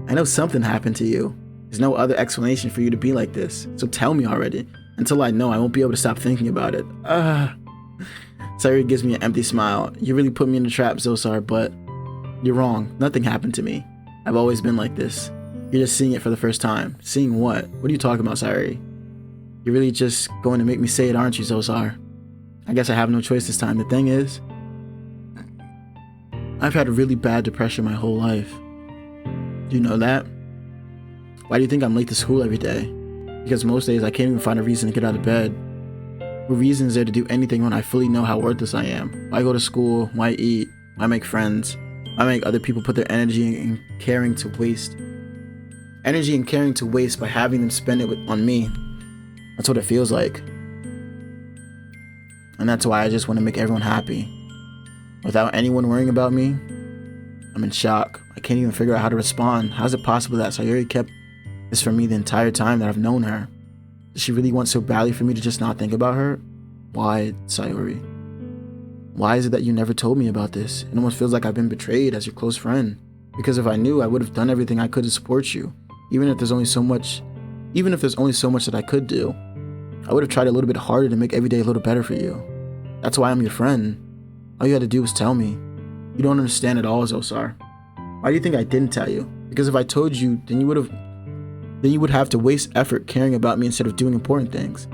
I know something happened to you. There's no other explanation for you to be like this. So tell me already. Until I know, I won't be able to stop thinking about it. Sayuri gives me an empty smile. You really put me in the trap, Zosarr, but you're wrong. Nothing happened to me. I've always been like this. You're just seeing it for the first time. Seeing what? What are you talking about, Sayuri? You're really just going to make me say it, aren't you, Zosarr? I guess I have no choice this time. The thing is, I've had a really bad depression my whole life. Do you know that? Why do you think I'm late to school every day? Because most days I can't even find a reason to get out of bed. What reason is there to do anything when I fully know how worthless I am? Why go to school? Why eat? Why make friends? Why make other people put their energy and caring to waste? Energy and caring to waste by having them spend it on me. That's what it feels like. And that's why I just want to make everyone happy. Without anyone worrying about me, I'm in shock. I can't even figure out how to respond. How is it possible that Sayuri kept this from me the entire time that I've known her? Does she really want so badly for me to just not think about her? Why, Sayuri? Why is it that you never told me about this? It almost feels like I've been betrayed as your close friend. Because if I knew, I would have done everything I could to support you. Even if there's only so much that I could do. I would have tried a little bit harder to make every day a little better for you. That's why I'm your friend. All you had to do was tell me. You don't understand at all, Zosarr. Why do you think I didn't tell you? Because if I told you, then you would have to waste effort caring about me instead of doing important things.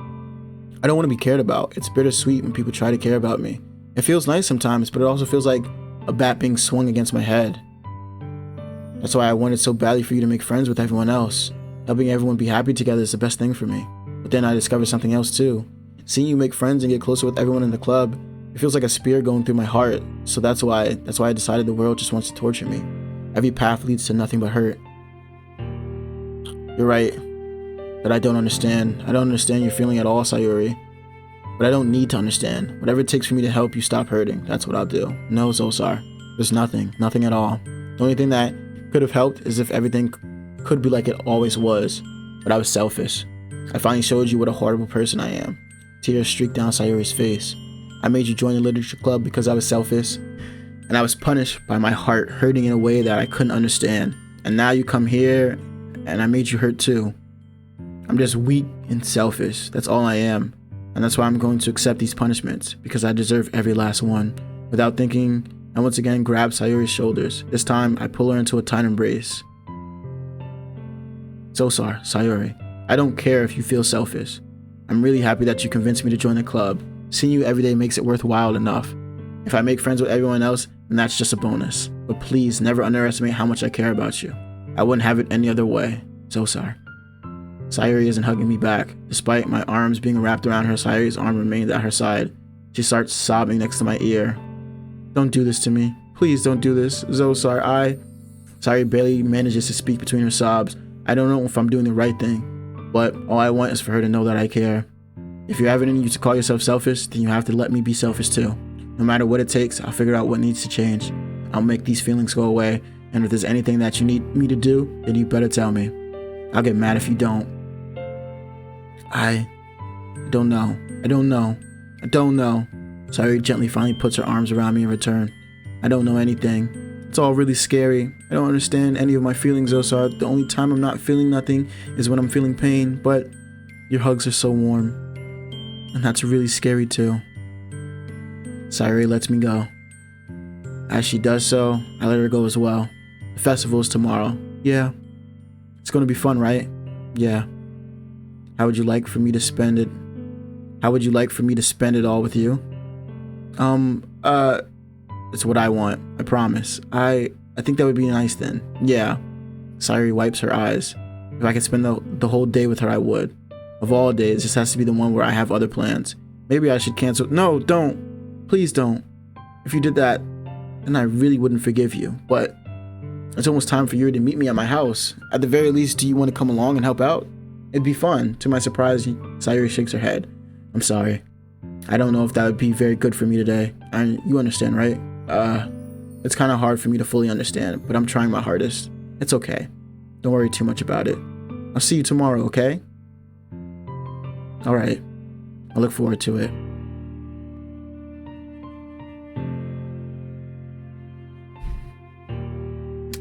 I don't want to be cared about. It's bittersweet when people try to care about me. It feels nice sometimes, but it also feels like a bat being swung against my head. That's why I wanted so badly for you to make friends with everyone else. Helping everyone be happy together is the best thing for me. But then I discovered something else too. Seeing you make friends and get closer with everyone in the club, it feels like a spear going through my heart. So that's why I decided the world just wants to torture me. Every path leads to nothing but hurt. You're right. That I don't understand. I don't understand your feeling at all, Sayuri. But I don't need to understand. Whatever it takes for me to help you stop hurting, that's what I'll do. No, Zosarr. There's nothing at all. The only thing that could have helped is if everything could be like it always was. But I was selfish. I finally showed you what a horrible person I am. Tears streaked down Sayuri's face. I made you join the literature club because I was selfish. And I was punished by my heart hurting in a way that I couldn't understand. And now you come here and I made you hurt too. I'm just weak and selfish. That's all I am. And that's why I'm going to accept these punishments, because I deserve every last one. Without thinking, I once again grab Sayuri's shoulders. This time, I pull her into a tight embrace. Zosarr, Sayuri, I don't care if you feel selfish. I'm really happy that you convinced me to join the club. Seeing you every day makes it worthwhile enough. If I make friends with everyone else, then that's just a bonus. But please, never underestimate how much I care about you. I wouldn't have it any other way. Zosarr. Sayuri isn't hugging me back. Despite my arms being wrapped around her, Sayuri's arm remains at her side. She starts sobbing next to my ear. Don't do this to me. Please don't do this. Zosarr, Sayuri barely manages to speak between her sobs. I don't know if I'm doing the right thing, but all I want is for her to know that I care. If you're having you to call yourself selfish, then you have to let me be selfish too. No matter what it takes, I'll figure out what needs to change. I'll make these feelings go away, and if there's anything that you need me to do, then you better tell me. I'll get mad if you don't. I don't know. Sayuri gently finally puts her arms around me in return. I don't know anything. It's all really scary. I don't understand any of my feelings, Zosarr. The only time I'm not feeling nothing is when I'm feeling pain, but your hugs are so warm. And that's really scary too. Sayori lets me go. As she does so, I let her go as well. The festival is tomorrow. Yeah. It's gonna be fun, right? Yeah. How would you like for me to spend it? How would you like for me to spend it all with you? It's what I want. I promise. I think that would be nice then. Yeah. Sayori wipes her eyes. If I could spend the whole day with her, I would. Of all days, this has to be the one where I have other plans. Maybe I should cancel. No, don't. Please don't. If you did that, then I really wouldn't forgive you. But it's almost time for you to meet me at my house. At the very least, do you want to come along and help out? It'd be fun. To my surprise, Sayori shakes her head. I'm sorry. I don't know if that would be very good for me today. And you understand, right? It's kind of hard for me to fully understand, but I'm trying my hardest. It's okay. Don't worry too much about it. I'll see you tomorrow, okay? Alright. I look forward to it.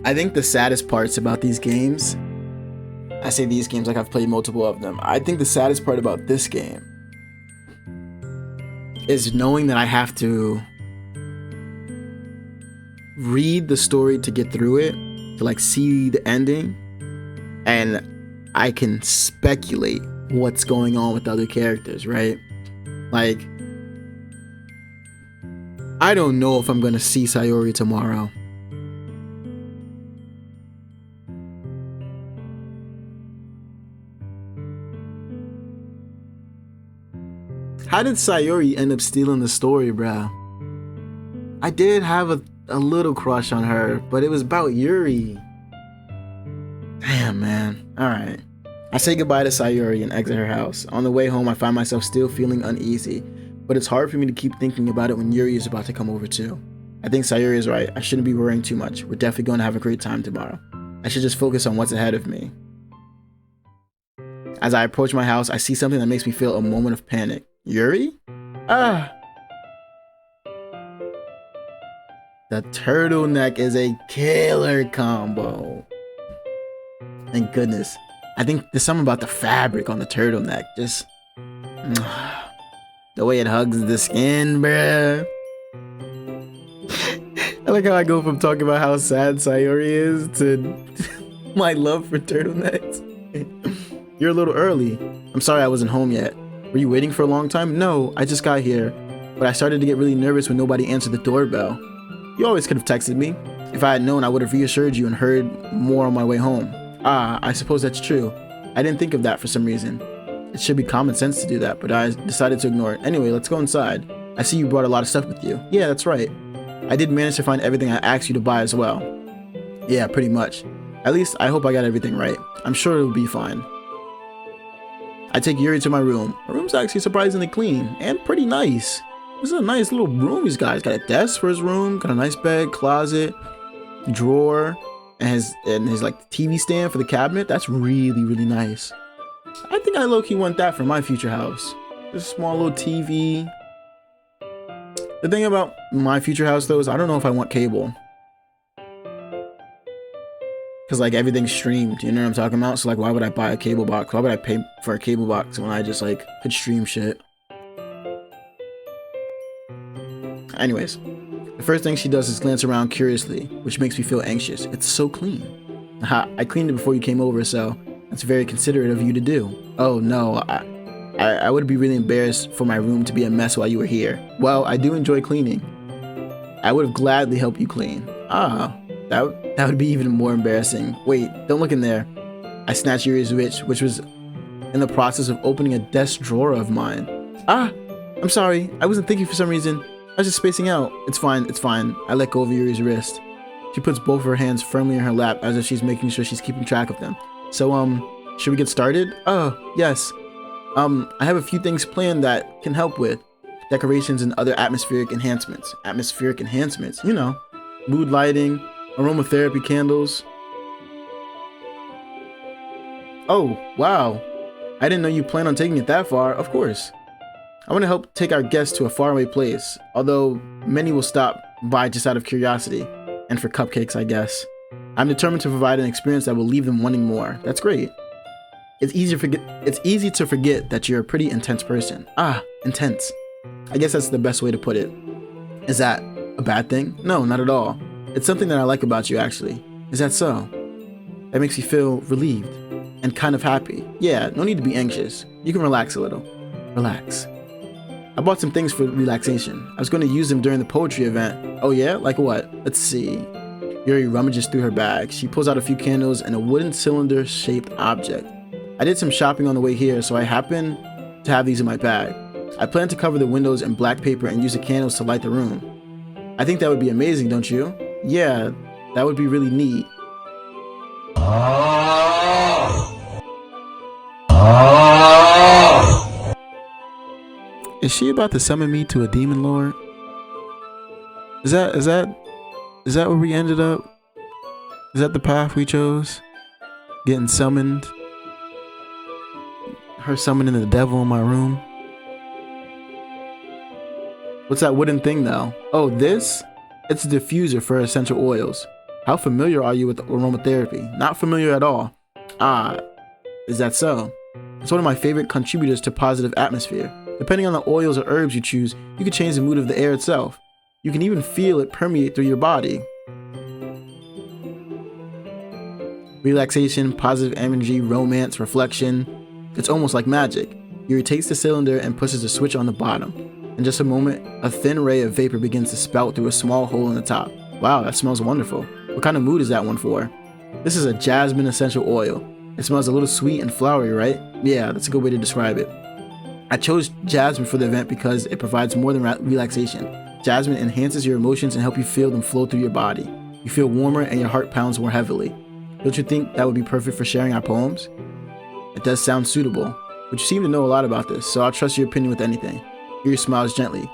I think the saddest parts about these games, I say these games like I've played multiple of them. I think the saddest part about this game is knowing that I have to read the story to get through it, to like see the ending, and I can speculate what's going on with the other characters, right? Like, I don't know if I'm gonna see Sayori tomorrow. How did Sayori end up stealing the story, bruh? I did have a little crush on her, but it was about Yuri. Damn, man. Alright. I say goodbye to Sayori and exit her house. On the way home, I find myself still feeling uneasy, but it's hard for me to keep thinking about it when Yuri is about to come over too. I think Sayori is right. I shouldn't be worrying too much. We're definitely going to have a great time tomorrow. I should just focus on what's ahead of me. As I approach my house, I see something that makes me feel a moment of panic. Yuri? Ah! The turtleneck is a killer combo. Thank goodness. I think there's something about the fabric on the turtleneck. Just the way it hugs the skin, bruh. I like how I go from talking about how sad Sayori is to my love for turtlenecks. You're a little early. I'm sorry I wasn't home yet. Were you waiting for a long time? No, I just got here. But I started to get really nervous when nobody answered the doorbell. You always could have texted me. If I had known, I would have reassured you and heard more on my way home. Ah, I suppose that's true. I didn't think of that for some reason. It should be common sense to do that, but I decided to ignore it. Anyway, let's go inside. I see you brought a lot of stuff with you. Yeah, that's right. I did manage to find everything I asked you to buy as well. Yeah, pretty much. At least, I hope I got everything right. I'm sure it'll be fine. I take Yuri to my room. My room's actually surprisingly clean and pretty nice. This is a nice little room he's got. He's got a desk for his room, got a nice bed, closet, drawer, and his like TV stand for the cabinet. That's really, really nice. I think I low-key want that for my future house. Just a small little TV. The thing about my future house though is I don't know if I want cable. Cause like everything's streamed, you know what I'm talking about? So like why would I buy a cable box? Why would I pay for a cable box when I just like could stream shit? Anyways, the first thing she does is glance around curiously, which makes me feel anxious. It's so clean. Aha, I cleaned it before you came over, so that's very considerate of you to do. Oh no, I would be really embarrassed for my room to be a mess while you were here. Well, I do enjoy cleaning. I would have gladly helped you clean. Ah, that would be even more embarrassing. Wait, don't look in there. I snatched Yuri's which was in the process of opening a desk drawer of mine. Ah, I'm sorry. I wasn't thinking for some reason. I was just spacing out. It's fine, it's fine. I let go of Yuri's wrist. She puts both of her hands firmly in her lap as if she's making sure she's keeping track of them. So, should we get started? Oh, yes. I have a few things planned that can help with decorations and other atmospheric enhancements. Atmospheric enhancements, you know, mood lighting, aromatherapy candles. Oh, wow. I didn't know you planned on taking it that far. Of course. I want to help take our guests to a faraway place, although many will stop by just out of curiosity, and for cupcakes, I guess. I'm determined to provide an experience that will leave them wanting more. That's great. It's easy to forget that you're a pretty intense person. Ah, intense. I guess that's the best way to put it. Is that a bad thing? No, not at all. It's something that I like about you, actually. Is that so? That makes you feel relieved and kind of happy. Yeah, no need to be anxious. You can relax a little. Relax. I bought some things for relaxation. I was going to use them during the poetry event. Oh yeah? Like what? Let's see. Yuri rummages through her bag. She pulls out a few candles and a wooden cylinder-shaped object. I did some shopping on the way here, so I happen to have these in my bag. I plan to cover the windows in black paper and use the candles to light the room. I think that would be amazing, don't you? Yeah, that would be really neat. Is she about to summon me to a demon lord? Is that where we ended up? Is that the path we chose? Getting summoned? Her summoning the devil in my room? What's that wooden thing though? Oh, this? It's a diffuser for essential oils. How familiar are you with aromatherapy? Not familiar at all. Ah, is that so? It's one of my favorite contributors to positive atmosphere. Depending on the oils or herbs you choose, you can change the mood of the air itself. You can even feel it permeate through your body. Relaxation, positive energy, romance, reflection. It's almost like magic. Yuri takes the cylinder and pushes the switch on the bottom. In just a moment, a thin ray of vapor begins to spout through a small hole in the top. Wow, that smells wonderful. What kind of mood is that one for? This is a jasmine essential oil. It smells a little sweet and flowery, right? Yeah, that's a good way to describe it. I chose jasmine for the event because it provides more than relaxation. Jasmine enhances your emotions and help you feel them flow through your body. You feel warmer and your heart pounds more heavily. Don't you think that would be perfect for sharing our poems? It does sound suitable, but you seem to know a lot about this, so I'll trust your opinion with anything. Yuri smiles gently,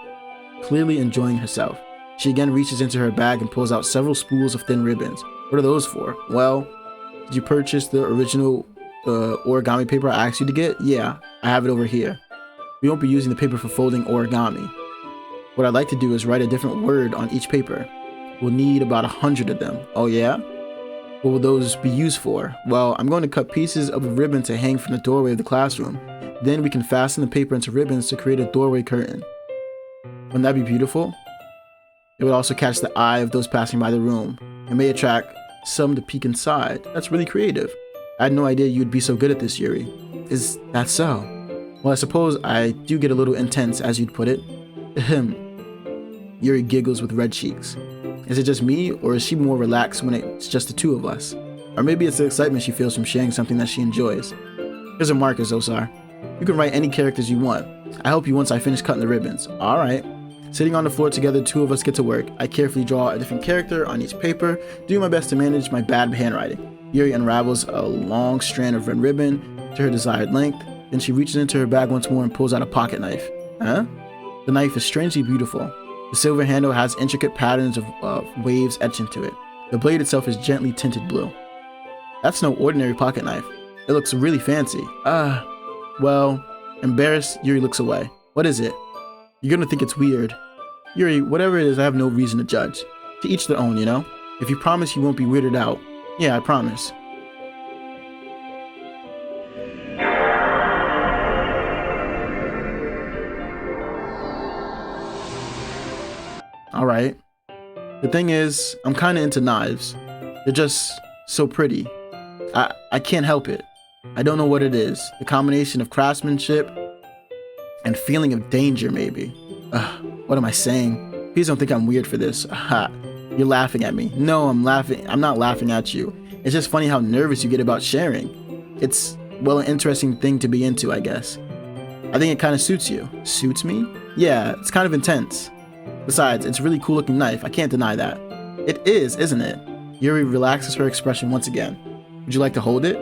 clearly enjoying herself. She again reaches into her bag and pulls out several spools of thin ribbons. What are those for? Well, did you purchase the original origami paper I asked you to get? Yeah, I have it over here. We won't be using the paper for folding origami. What I'd like to do is write a different word on each paper. We'll need about 100 of them. Oh yeah? What will those be used for? Well, I'm going to cut pieces of a ribbon to hang from the doorway of the classroom. Then we can fasten the paper into ribbons to create a doorway curtain. Wouldn't that be beautiful? It would also catch the eye of those passing by the room. It may attract some to peek inside. That's really creative. I had no idea you'd be so good at this, Yuri. Is that so? Well, I suppose I do get a little intense, as you'd put it. Ahem. Yuri giggles with red cheeks. Is it just me, or is she more relaxed when it's just the two of us? Or maybe it's the excitement she feels from sharing something that she enjoys. Here's a marker, Zosarr. You can write any characters you want. I help you once I finish cutting the ribbons. Alright. Sitting on the floor together, two of us get to work. I carefully draw a different character on each paper, doing my best to manage my bad handwriting. Yuri unravels a long strand of red ribbon to her desired length. Then she reaches into her bag once more and pulls out a pocket knife. Huh? The knife is strangely beautiful. The silver handle has intricate patterns of waves etched into it. The blade itself is gently tinted blue. That's no ordinary pocket knife. It looks really fancy. Well, embarrassed, Yuri looks away. What is it? You're gonna think it's weird. Yuri, whatever it is, I have no reason to judge. To each their own, you know? If you promise you won't be weirded out. Yeah, I promise. Alright. The thing is, I'm kinda into knives. They're just so pretty. I can't help it. I don't know what it is. The combination of craftsmanship and feeling of danger, maybe. What am I saying? Please don't think I'm weird for this. Aha. You're laughing at me. No, I'm not laughing at you. It's just funny how nervous you get about sharing. It's, well, an interesting thing to be into, I guess. I think it kind of suits you. Suits me? Yeah, it's kind of intense. Besides, it's a really cool looking knife. I can't deny that. It is, isn't it? Yuri relaxes her expression once again. Would you like to hold it?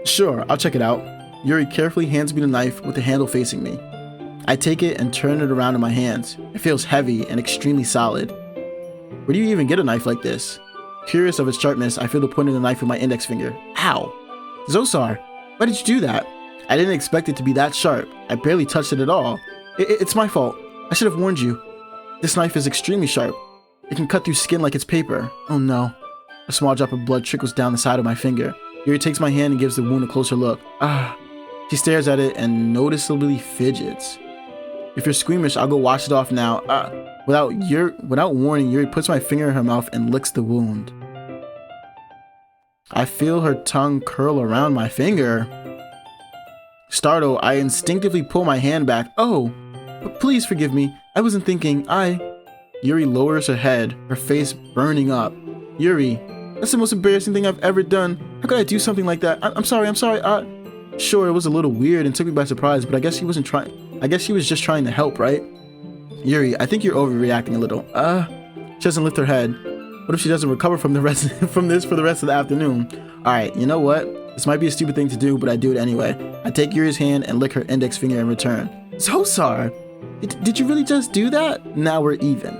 Sure, I'll check it out. Yuri carefully hands me the knife with the handle facing me. I take it and turn it around in my hands. It feels heavy and extremely solid. Where do you even get a knife like this? Curious of its sharpness, I feel the point of the knife with my index finger. Ow! Zosarr, why did you do that? I didn't expect it to be that sharp. I barely touched it at all. It's my fault. I should have warned you. This knife is extremely sharp. It can cut through skin like it's paper. Oh no. A small drop of blood trickles down the side of my finger. Yuri takes my hand and gives the wound a closer look. She stares at it and noticeably fidgets. If you're squeamish, I'll go wash it off now. Without warning, Yuri puts my finger in her mouth and licks the wound. I feel her tongue curl around my finger. Startled, I instinctively pull my hand back. Oh, please forgive me. I wasn't thinking. Yuri lowers her head, her face burning up. Yuri, that's the most embarrassing thing I've ever done. How could I do something like that? I'm sorry. Sure, it was a little weird and took me by surprise, but I guess she was just trying to help, right? Yuri, I think you're overreacting a little. She doesn't lift her head. What if she doesn't recover from this for the rest of the afternoon? Alright, you know what? This might be a stupid thing to do, but I do it anyway. I take Yuri's hand and lick her index finger in return. Zosarr! Did you really just do that? Now we're even.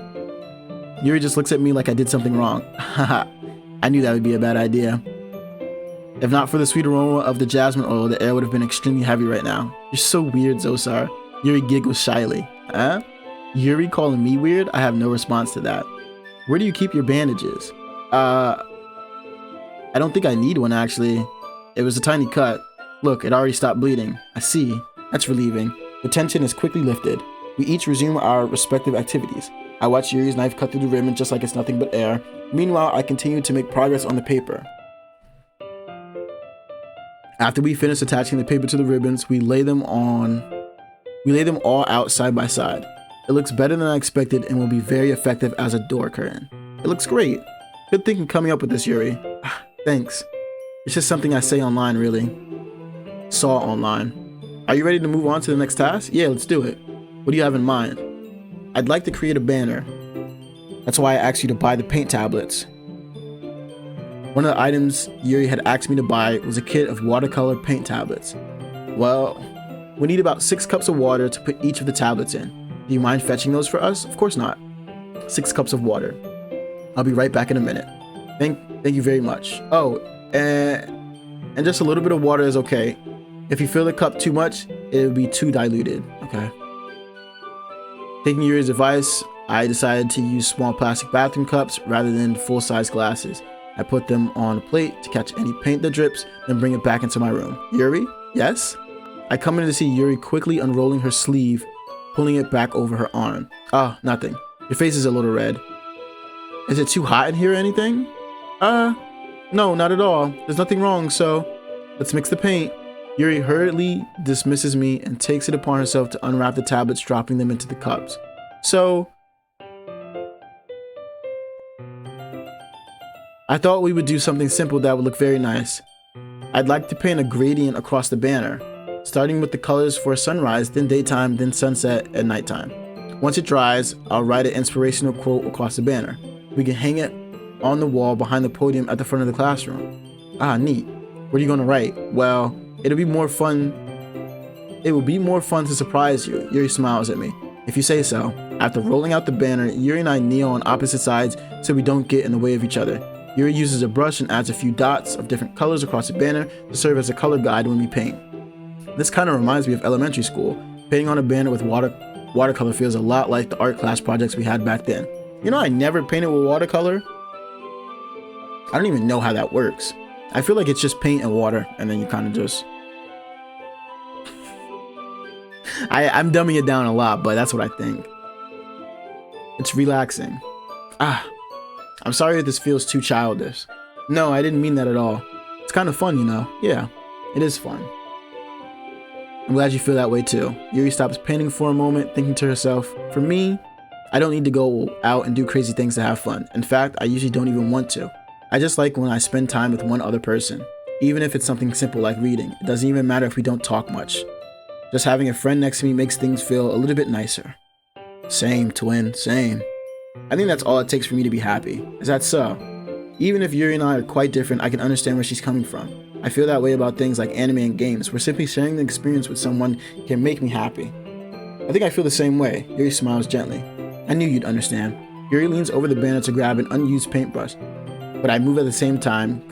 Yuri just looks at me like I did something wrong. Haha, I knew that would be a bad idea. If not for the sweet aroma of the jasmine oil, the air would have been extremely heavy right now. You're so weird, Zosarr. Yuri giggles shyly. Huh? Yuri calling me weird? I have no response to that. Where do you keep your bandages? I don't think I need one, actually. It was a tiny cut. Look, it already stopped bleeding. I see. That's relieving. The tension is quickly lifted. We each resume our respective activities. I watch Yuri's knife cut through the ribbon just like it's nothing but air. Meanwhile, I continue to make progress on the paper. After we finish attaching the paper to the ribbons, we lay them all out side by side. It looks better than I expected and will be very effective as a door curtain. It looks great. Good thinking coming up with this, Yuri. Thanks. It's just something I say online, really. Saw online. Are you ready to move on to the next task? Yeah, let's do it. What do you have in mind? I'd like to create a banner. That's why I asked you to buy the paint tablets. One of the items Yuri had asked me to buy was a kit of watercolor paint tablets. Well, we need about 6 cups of water to put each of the tablets in. Do you mind fetching those for us? Of course not. 6 cups of water. I'll be right back in a minute. Thank you very much. Oh, and just a little bit of water is okay. If you fill the cup too much, it will be too diluted. Okay. Taking Yuri's advice, I decided to use small plastic bathroom cups rather than full-size glasses. I put them on a plate to catch any paint that drips, then bring it back into my room. Yuri? Yes? I come in to see Yuri quickly unrolling her sleeve, pulling it back over her arm. Nothing. Your face is a little red. Is it too hot in here or anything? No, not at all. There's nothing wrong, so let's mix the paint. Yuri hurriedly dismisses me and takes it upon herself to unwrap the tablets, dropping them into the cups. So, I thought we would do something simple that would look very nice. I'd like to paint a gradient across the banner, starting with the colors for sunrise, then daytime, then sunset, and nighttime. Once it dries, I'll write an inspirational quote across the banner. We can hang it on the wall behind the podium at the front of the classroom. Neat. What are you going to write? Well, it will be more fun to surprise you. Yuri smiles at me. If you say so. After rolling out the banner, Yuri and I kneel on opposite sides so we don't get in the way of each other. Yuri uses a brush and adds a few dots of different colors across the banner to serve as a color guide when we paint. This kind of reminds me of elementary school. Painting on a banner with watercolor feels a lot like the art class projects we had back then. You know, I never painted with watercolor. I don't even know how that works. I feel like it's just paint and water, and then you kind of just... I'm dumbing it down a lot, but that's what I think. It's relaxing. I'm sorry if this feels too childish. No, I didn't mean that at all. It's kind of fun, you know? Yeah, it is fun. I'm glad you feel that way too. Yuri stops painting for a moment, thinking to herself, for me, I don't need to go out and do crazy things to have fun. In fact, I usually don't even want to. I just like when I spend time with one other person. Even if it's something simple like reading. It doesn't even matter if we don't talk much. Just having a friend next to me makes things feel a little bit nicer. Same, twin, same. I think that's all it takes for me to be happy. Is that so? Even if Yuri and I are quite different, I can understand where she's coming from. I feel that way about things like anime and games, where simply sharing the experience with someone can make me happy. I think I feel the same way. Yuri smiles gently. I knew you'd understand. Yuri leans over the banner to grab an unused paintbrush, but I move at the same time,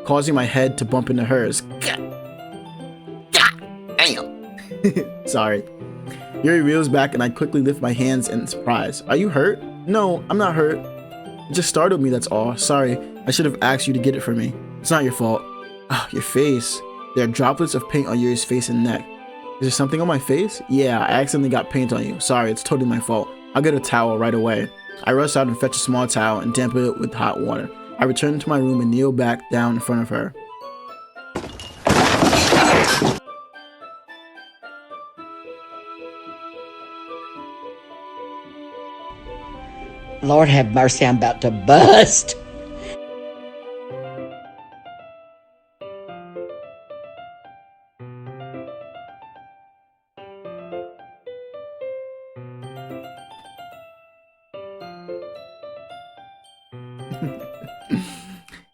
causing my head to bump into hers. Damn. Sorry. Yuri reels back and I quickly lift my hands in surprise. Are you hurt? No, I'm not hurt. It just startled me, that's all. Sorry, I should have asked you to get it for me. It's not your fault. Oh, your face. There are droplets of paint on Yuri's face and neck. Is there something on my face? Yeah, I accidentally got paint on you. Sorry, it's totally my fault. I'll get a towel right away. I rush out and fetch a small towel and dampen it with hot water. I return to my room and kneel back down in front of her. Lord have mercy, I'm about to bust.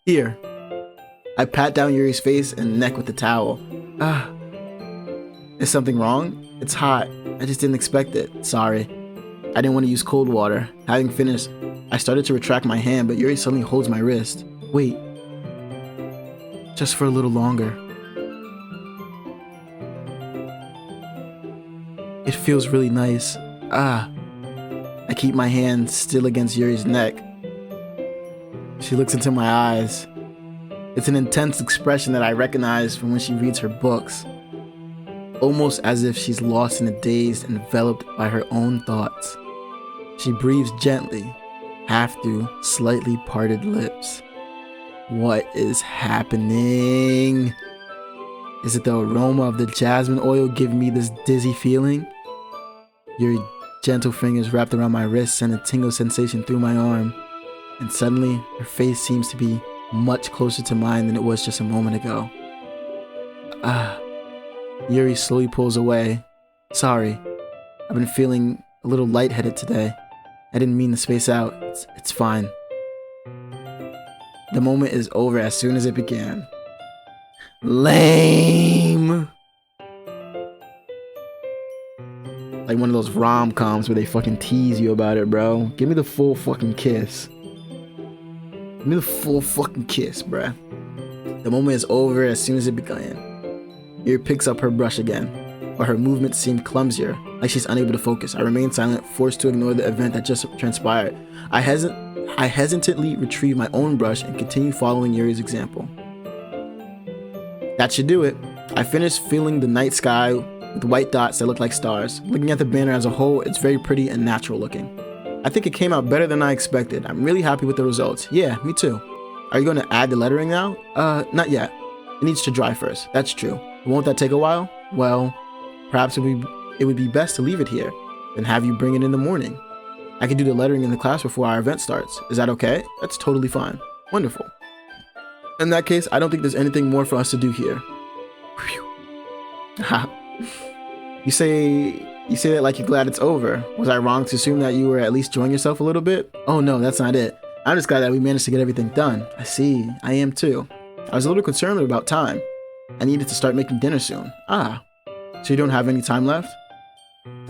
Here. I pat down Yuri's face and neck with the towel. Ah. Is something wrong? It's hot. I just didn't expect it. Sorry. I didn't want to use cold water. Having finished, I started to retract my hand, but Yuri suddenly holds my wrist. Wait. Just for a little longer. It feels really nice. Ah. I keep my hand still against Yuri's neck. She looks into my eyes. It's an intense expression that I recognize from when she reads her books. Almost as if she's lost in a daze, enveloped by her own thoughts. She breathes gently, half through slightly parted lips. What is happening? Is it the aroma of the jasmine oil giving me this dizzy feeling? Your gentle fingers wrapped around my wrist send a tingle sensation through my arm. And suddenly, her face seems to be much closer to mine than it was just a moment ago. Ah. Yuri slowly pulls away. Sorry. I've been feeling a little lightheaded today. I didn't mean to space out. It's fine. The moment is over as soon as it began. Lame! Like one of those rom-coms where they fucking tease you about it, bro. Give me the full fucking kiss. Give me the full fucking kiss, bruh. The moment is over as soon as it began. Yuri picks up her brush again, but her movements seem clumsier, like she's unable to focus. I remain silent, forced to ignore the event that just transpired. I hesitantly retrieve my own brush and continue following Yuri's example. That should do it. I finished filling the night sky with white dots that look like stars. Looking at the banner as a whole, it's very pretty and natural looking. I think it came out better than I expected. I'm really happy with the results. Yeah, me too. Are you going to add the lettering now? Not yet. It needs to dry first. That's true. Won't that take a while? Well, perhaps it would be best to leave it here and have you bring it in the morning. I can do the lettering in the class before our event starts. Is that okay? That's totally fine. Wonderful. In that case, I don't think there's anything more for us to do here. You say that like you're glad it's over. Was I wrong to assume that you were at least enjoying yourself a little bit? Oh no, that's not it. I'm just glad that we managed to get everything done. I see. I am too. I was a little concerned about time. I needed to start making dinner soon. Ah, so you don't have any time left?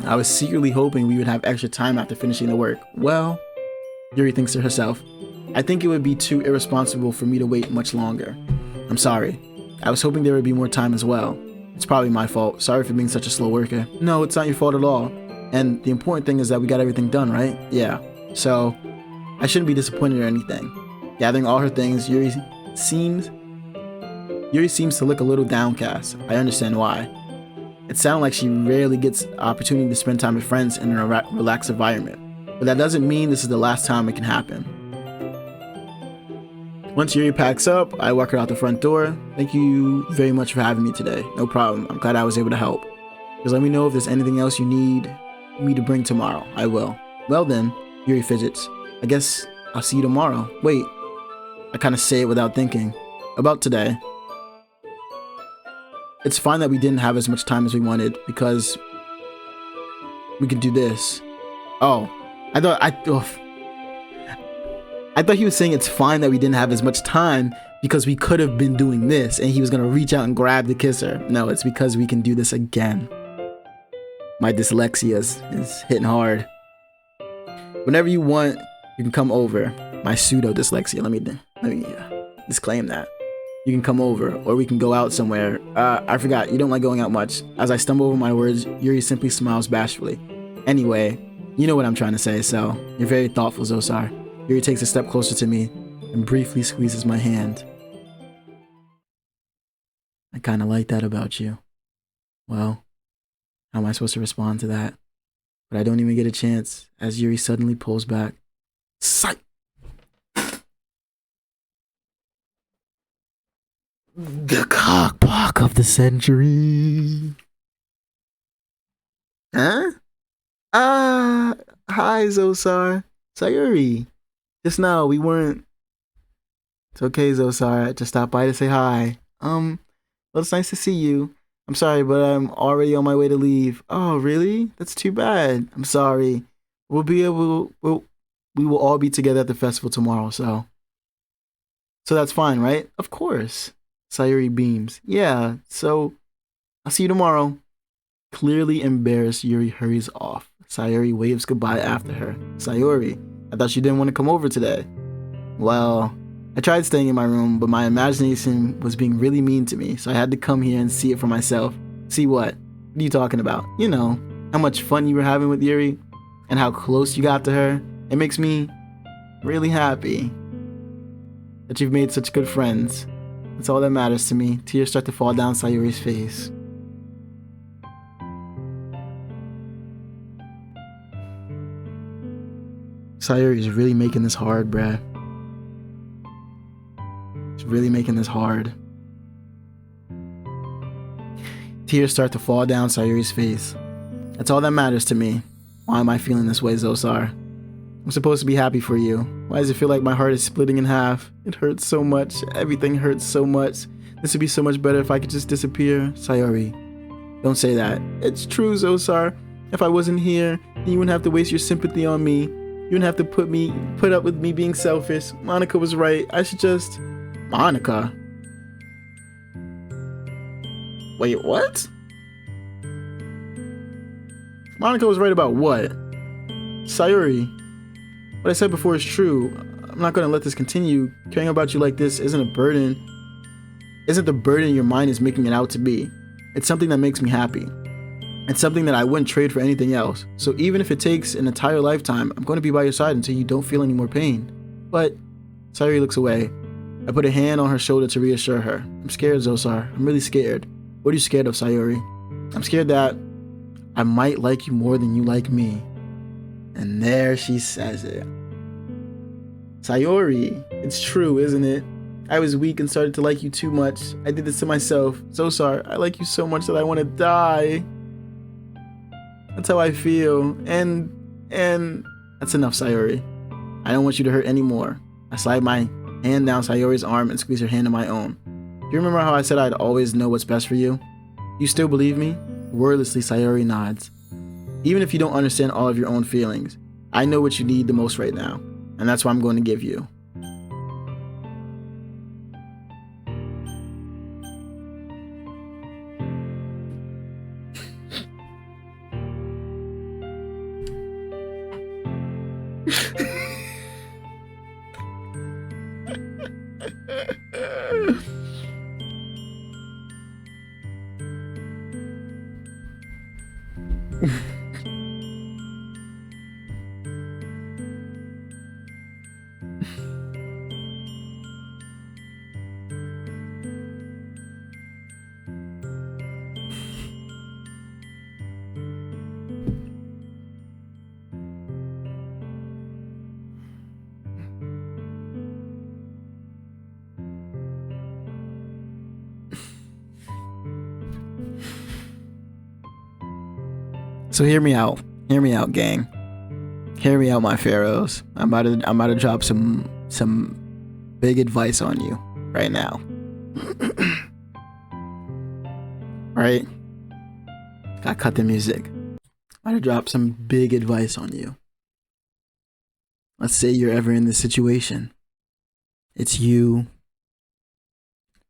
I was secretly hoping we would have extra time after finishing the work. Well, Yuri thinks to herself, I think it would be too irresponsible for me to wait much longer. I'm sorry. I was hoping there would be more time as well. It's probably my fault. Sorry for being such a slow worker. No, it's not your fault at all. And the important thing is that we got everything done, right? Yeah. So, I shouldn't be disappointed or anything. Gathering all her things, Yuri seems to look a little downcast. I understand why. It sounds like she rarely gets the opportunity to spend time with friends in a relaxed environment. But that doesn't mean this is the last time it can happen. Once Yuri packs up, I walk her out the front door. Thank you very much for having me today. No problem. I'm glad I was able to help. Just let me know if there's anything else you need me to bring tomorrow. I will. Well then, Yuri fidgets. I guess I'll see you tomorrow. Wait. I kind of say it without thinking. About today. It's fine that we didn't have as much time as we wanted because we could do this. Oh, I thought he was saying it's fine that we didn't have as much time because we could have been doing this and he was going to reach out and grab the kisser. No, it's because we can do this again. My dyslexia is hitting hard. Whenever you want, you can come over. My pseudo dyslexia. Let me disclaim that. you can come over, or we can go out somewhere. I forgot, you don't like going out much. As I stumble over my words, Yuri simply smiles bashfully. Anyway, you know what I'm trying to say, so you're very thoughtful, Zosarr. Yuri takes a step closer to me and briefly squeezes my hand. I kinda like that about you. Well, how am I supposed to respond to that? But I don't even get a chance as Yuri suddenly pulls back. Psych! The cockblock of the century. Huh? Hi, Zosarr. Sayuri. Just now, we weren't... It's okay, Zosarr. I just stopped by to say hi. Well, it's nice to see you. I'm sorry, but I'm already on my way to leave. Oh, really? That's too bad. I'm sorry. We will all be together at the festival tomorrow, so that's fine, right? Of course. Sayuri beams. Yeah, so I'll see you tomorrow. Clearly embarrassed, Yuri hurries off. Sayuri waves goodbye after her. Sayuri, I thought you didn't want to come over today. Well, I tried staying in my room, but my imagination was being really mean to me, so I had to come here and see it for myself. See what? What are you talking about? You know, how much fun you were having with Yuri, and how close you got to her. It makes me really happy that you've made such good friends. That's all that matters to me. Tears start to fall down Sayuri's face. Sayuri is really making this hard, bruh. It's really making this hard. Tears start to fall down Sayuri's face. That's all that matters to me. Why am I feeling this way, Zosarr? I'm supposed to be happy for you. Why does it feel like my heart is splitting in half? It hurts so much. Everything hurts so much. This would be so much better if I could just disappear. Sayuri, don't say that. It's true, Zosarr. If I wasn't here, then you wouldn't have to waste your sympathy on me. You wouldn't have to put up with me being selfish. Monica was right. I should just... Monica? Wait, what? Monica was right about what? Sayuri, what I said before is true. I'm not gonna let this continue. Caring about you like this isn't a burden. Isn't the burden your mind is making it out to be. It's something that makes me happy. It's something that I wouldn't trade for anything else. So even if it takes an entire lifetime, I'm going to be by your side until you don't feel any more pain. But Sayuri looks away. I put a hand on her shoulder to reassure her. I'm scared, Zosarr. I'm really scared. What are you scared of, Sayuri? I'm scared that I might like you more than you like me. And there she says it. Sayuri, it's true, isn't it? I was weak and started to like you too much. I did this to myself. Zosarr, I like you so much that I want to die. That's how I feel. And that's enough, Sayuri. I don't want you to hurt anymore. I slide my hand down Sayuri's arm and squeeze her hand in my own. Do you remember how I said I'd always know what's best for you? You still believe me? Wordlessly, Sayuri nods. Even if you don't understand all of your own feelings, I know what you need the most right now, and that's what I'm going to give you. So hear me out, gang. Hear me out, my pharaohs. I'm about to drop some big advice on you right now. Right? Gotta cut the music. I'm about to drop some big advice on you. Let's say you're ever in this situation. It's you,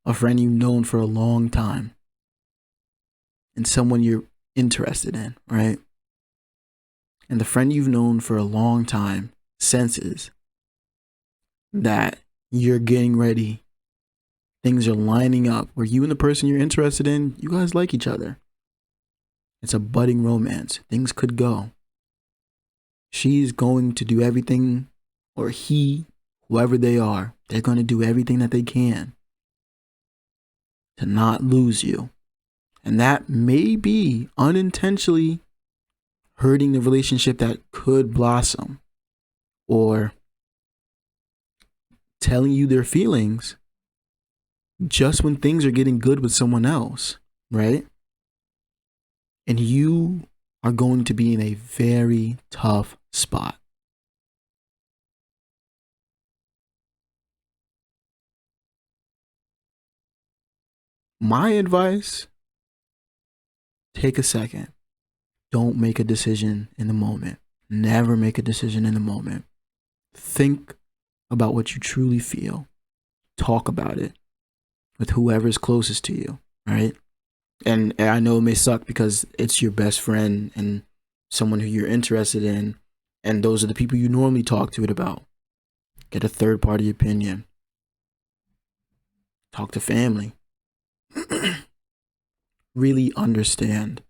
a friend you've known for a long time, and someone you're interested in, right? And the friend you've known for a long time senses that you're getting ready Things are lining up where you and the person you're interested in, you guys like each other. It's a budding romance. Things could go. She's going to do everything, or he, whoever they are, they're going to do everything that they can to not lose you. And that may be unintentionally hurting the relationship that could blossom, or telling you their feelings just when things are getting good with someone else, right? And you are going to be in a very tough spot. My advice, take a second. Don't make a decision in the moment. Never make a decision in the moment. Think about what you truly feel. Talk about it with whoever's closest to you, right? And I know it may suck because it's your best friend and someone who you're interested in, and those are the people you normally talk to it about. Get a third party opinion. Talk to family. Really understand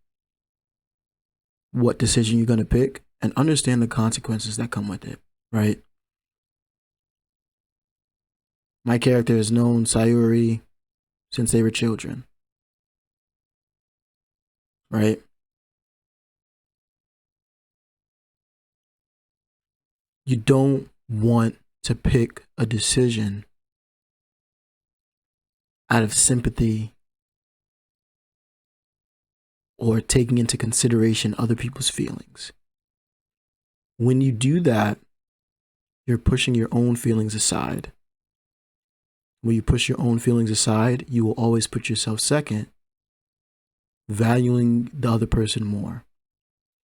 what decision you're going to pick and understand the consequences that come with it, right? My character has known Sayuri since they were children, right? You don't want to pick a decision out of sympathy or taking into consideration other people's feelings. When you do that, you're pushing your own feelings aside. When you push your own feelings aside, you will always put yourself second, valuing the other person more.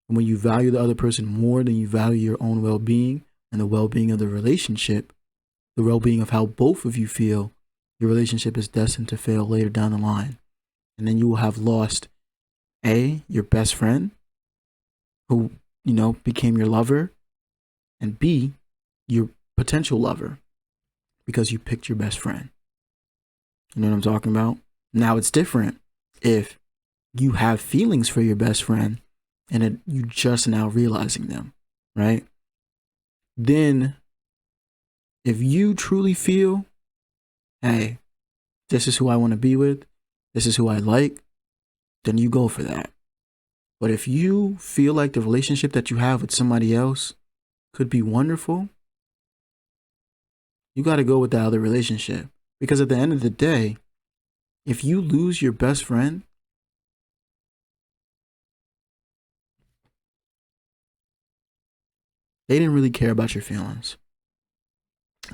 And when you value the other person more than you value your own well-being and the well-being of the relationship, the well-being of how both of you feel, your relationship is destined to fail later down the line. And then you will have lost A, your best friend, who, became your lover, and B, your potential lover, because you picked your best friend. You know what I'm talking about? Now it's different if you have feelings for your best friend and you just now realizing them, right? Then if you truly feel, hey, this is who I want to be with, this is who I like, then you go for that. But if you feel like the relationship that you have with somebody else could be wonderful, you got to go with that other relationship. Because at the end of the day, if you lose your best friend, they didn't really care about your feelings.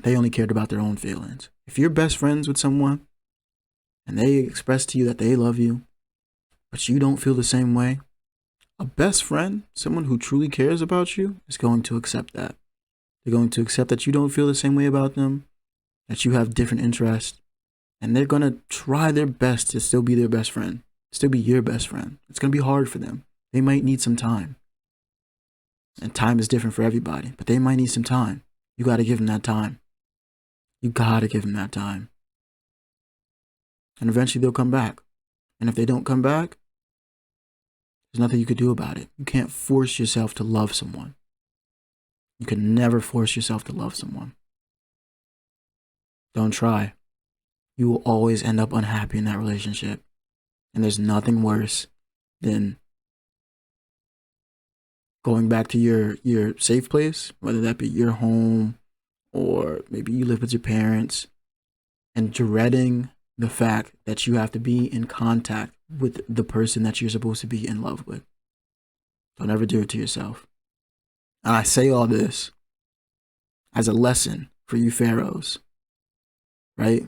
They only cared about their own feelings. If you're best friends with someone and they express to you that they love you, but you don't feel the same way, a best friend, someone who truly cares about you, is going to accept that. They're going to accept that you don't feel the same way about them, that you have different interests, and they're going to try their best to still be their best friend, still be your best friend. It's going to be hard for them. They might need some time. And time is different for everybody, but they might need some time. You got to give them that time. You got to give them that time. And eventually they'll come back. And if they don't come back, there's nothing you could do about it. You can't force yourself to love someone. You can never force yourself to love someone. Don't try. You will always end up unhappy in that relationship. And there's nothing worse than going back to your safe place, whether that be your home or maybe you live with your parents, and dreading the fact that you have to be in contact with the person that you're supposed to be in love with. Don't ever do it to yourself. And I say all this as a lesson for you pharaohs, right?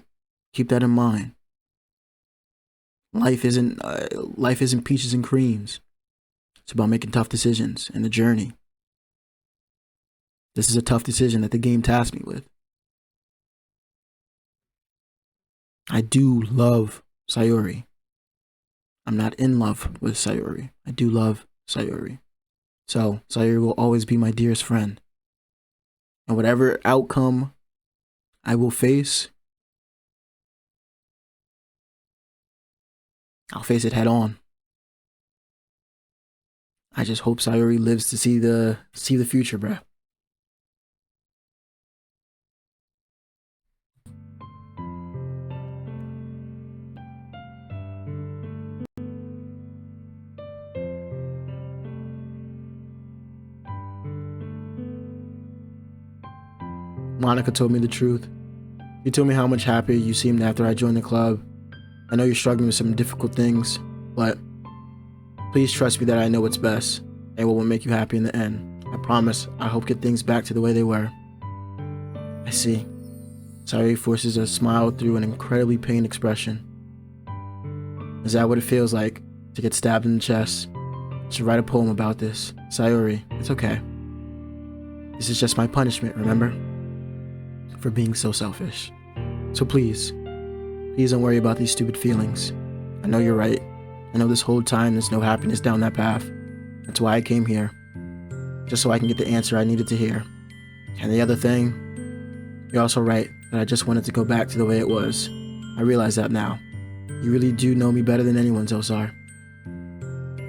Keep that in mind. Life isn't peaches and creams. It's about making tough decisions in the journey. This is a tough decision that the game tasked me with. I do love Sayuri. I'm not in love with Sayuri. I do love Sayuri. So Sayuri will always be my dearest friend. And whatever outcome I will face, I'll face it head on. I just hope Sayori lives to see the future, bruh. Monica told me the truth. You told me how much happier you seemed after I joined the club. I know you're struggling with some difficult things, but please trust me that I know what's best and what will make you happy in the end. I promise I hope get things back to the way they were. I see. Sayori forces a smile through an incredibly pained expression. Is that what it feels like to get stabbed in the chest? I should write a poem about this. Sayori, it's okay. This is just my punishment, remember? For being so selfish. So please don't worry about these stupid feelings. I know you're right. I know this whole time there's no happiness down that path. That's why I came here. Just so I can get the answer I needed to hear. And the other thing, you're also right that I just wanted to go back to the way it was. I realize that now. You really do know me better than anyone, Zosarr.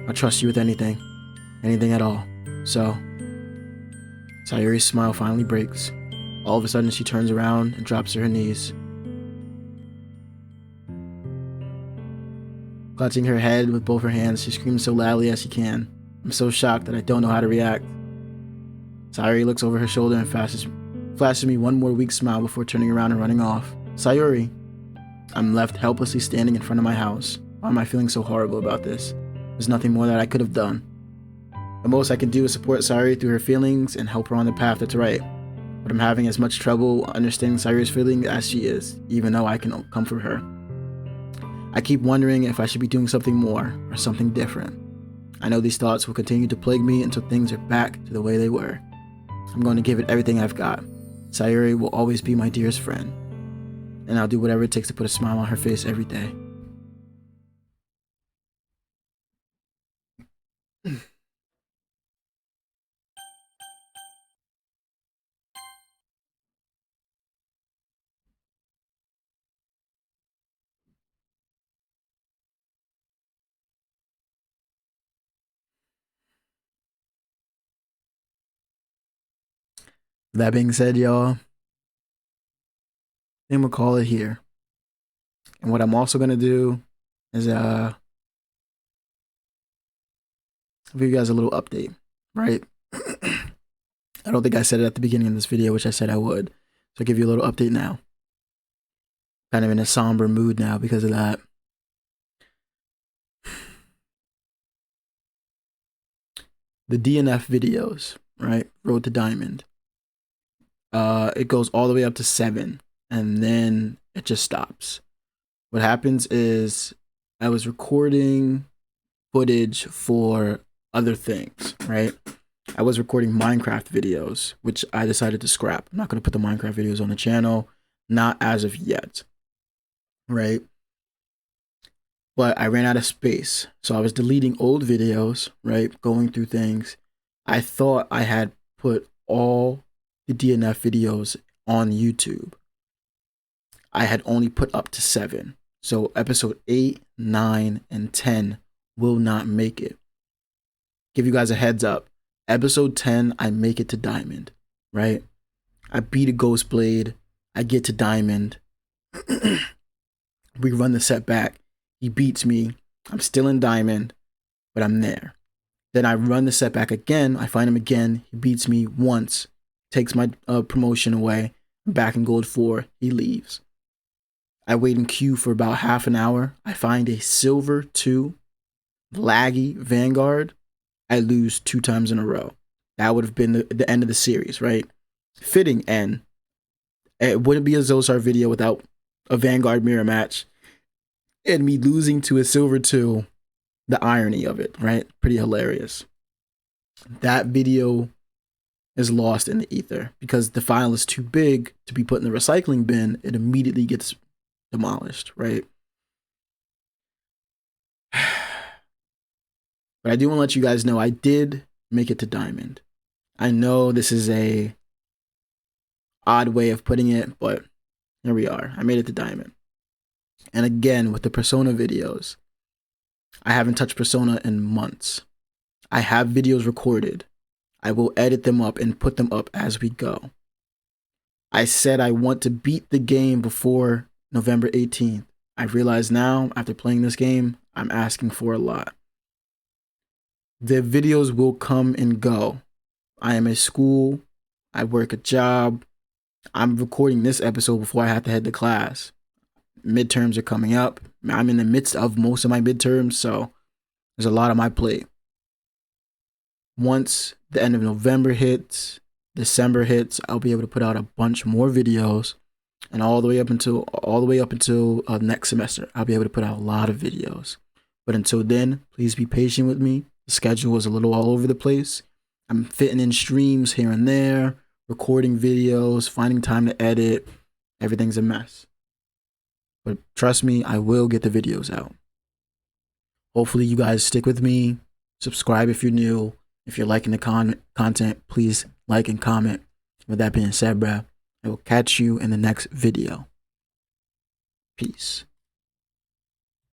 I trust you with anything at all. So, Sayori's smile finally breaks. All of a sudden, she turns around and drops to her knees. Clutching her head with both her hands, she screams so loudly as she can. I'm so shocked that I don't know how to react. Sayori looks over her shoulder and flashes me one more weak smile before turning around and running off. Sayori. I'm left helplessly standing in front of my house. Why am I feeling so horrible about this? There's nothing more that I could have done. The most I can do is support Sayori through her feelings and help her on the path that's right. But I'm having as much trouble understanding Sayori's feelings as she is, even though I can comfort her. I keep wondering if I should be doing something more or something different. I know these thoughts will continue to plague me until things are back to the way they were. I'm going to give it everything I've got. Sayori will always be my dearest friend. And I'll do whatever it takes to put a smile on her face every day. That being said, y'all, I think we'll call it here. And what I'm also gonna do is give you guys a little update, right? I don't think I said it at the beginning of this video, which I said I would. So I'll give you a little update now. Kind of in a somber mood now because of that. The DNF videos, right? Road to Diamond. It goes all the way up to 7 and then it just stops. What happens is I was recording footage for other things, right? I was recording Minecraft videos, which I decided to scrap. I'm not going to put the Minecraft videos on the channel, not as of yet, right? But I ran out of space. So I was deleting old videos, right? Going through things. I thought I had put all the DNF videos on YouTube. I had only put up to 7. So episode 8, 9, and 10 will not make it. Give you guys a heads up. Episode 10, I make it to Diamond, right? I beat a Ghost Blade. I get to Diamond. We run the setback. He beats me. I'm still in Diamond, but I'm there. Then I run the setback again. I find him again. He beats me once. Takes my promotion away. I'm back in Gold 4. He leaves. I wait in queue for about half an hour. I find a Silver 2 laggy Vanguard. I lose 2 times in a row. That would have been the end of the series, right? Fitting end. It wouldn't be a Zosarr video without a Vanguard mirror match. And me losing to a Silver 2. The irony of it, right? Pretty hilarious. That video is lost in the ether because the file is too big to be put in the recycling bin. It immediately gets demolished, right? But I do want to let you guys know I did make it to Diamond. I know this is a odd way of putting it, but here we are. I made it to Diamond. And again, with the Persona videos, I haven't touched Persona in months. I have videos recorded. I will edit them up and put them up as we go. I said I want to beat the game before November 18th. I realize now, after playing this game, I'm asking for a lot. The videos will come and go. I am at school. I work a job. I'm recording this episode before I have to head to class. Midterms are coming up. I'm in the midst of most of my midterms, so there's a lot on my plate. Once the end of November hits, December hits, I'll be able to put out a bunch more videos, and all the way up until next semester, I'll be able to put out a lot of videos. But until then, please be patient with me. The schedule is a little all over the place. I'm fitting in streams here and there, recording videos, finding time to edit. Everything's a mess. But trust me, I will get the videos out. Hopefully you guys stick with me. Subscribe if you're new. If you're liking the content, please like and comment. With that being said, bruh, I will catch you in the next video. Peace.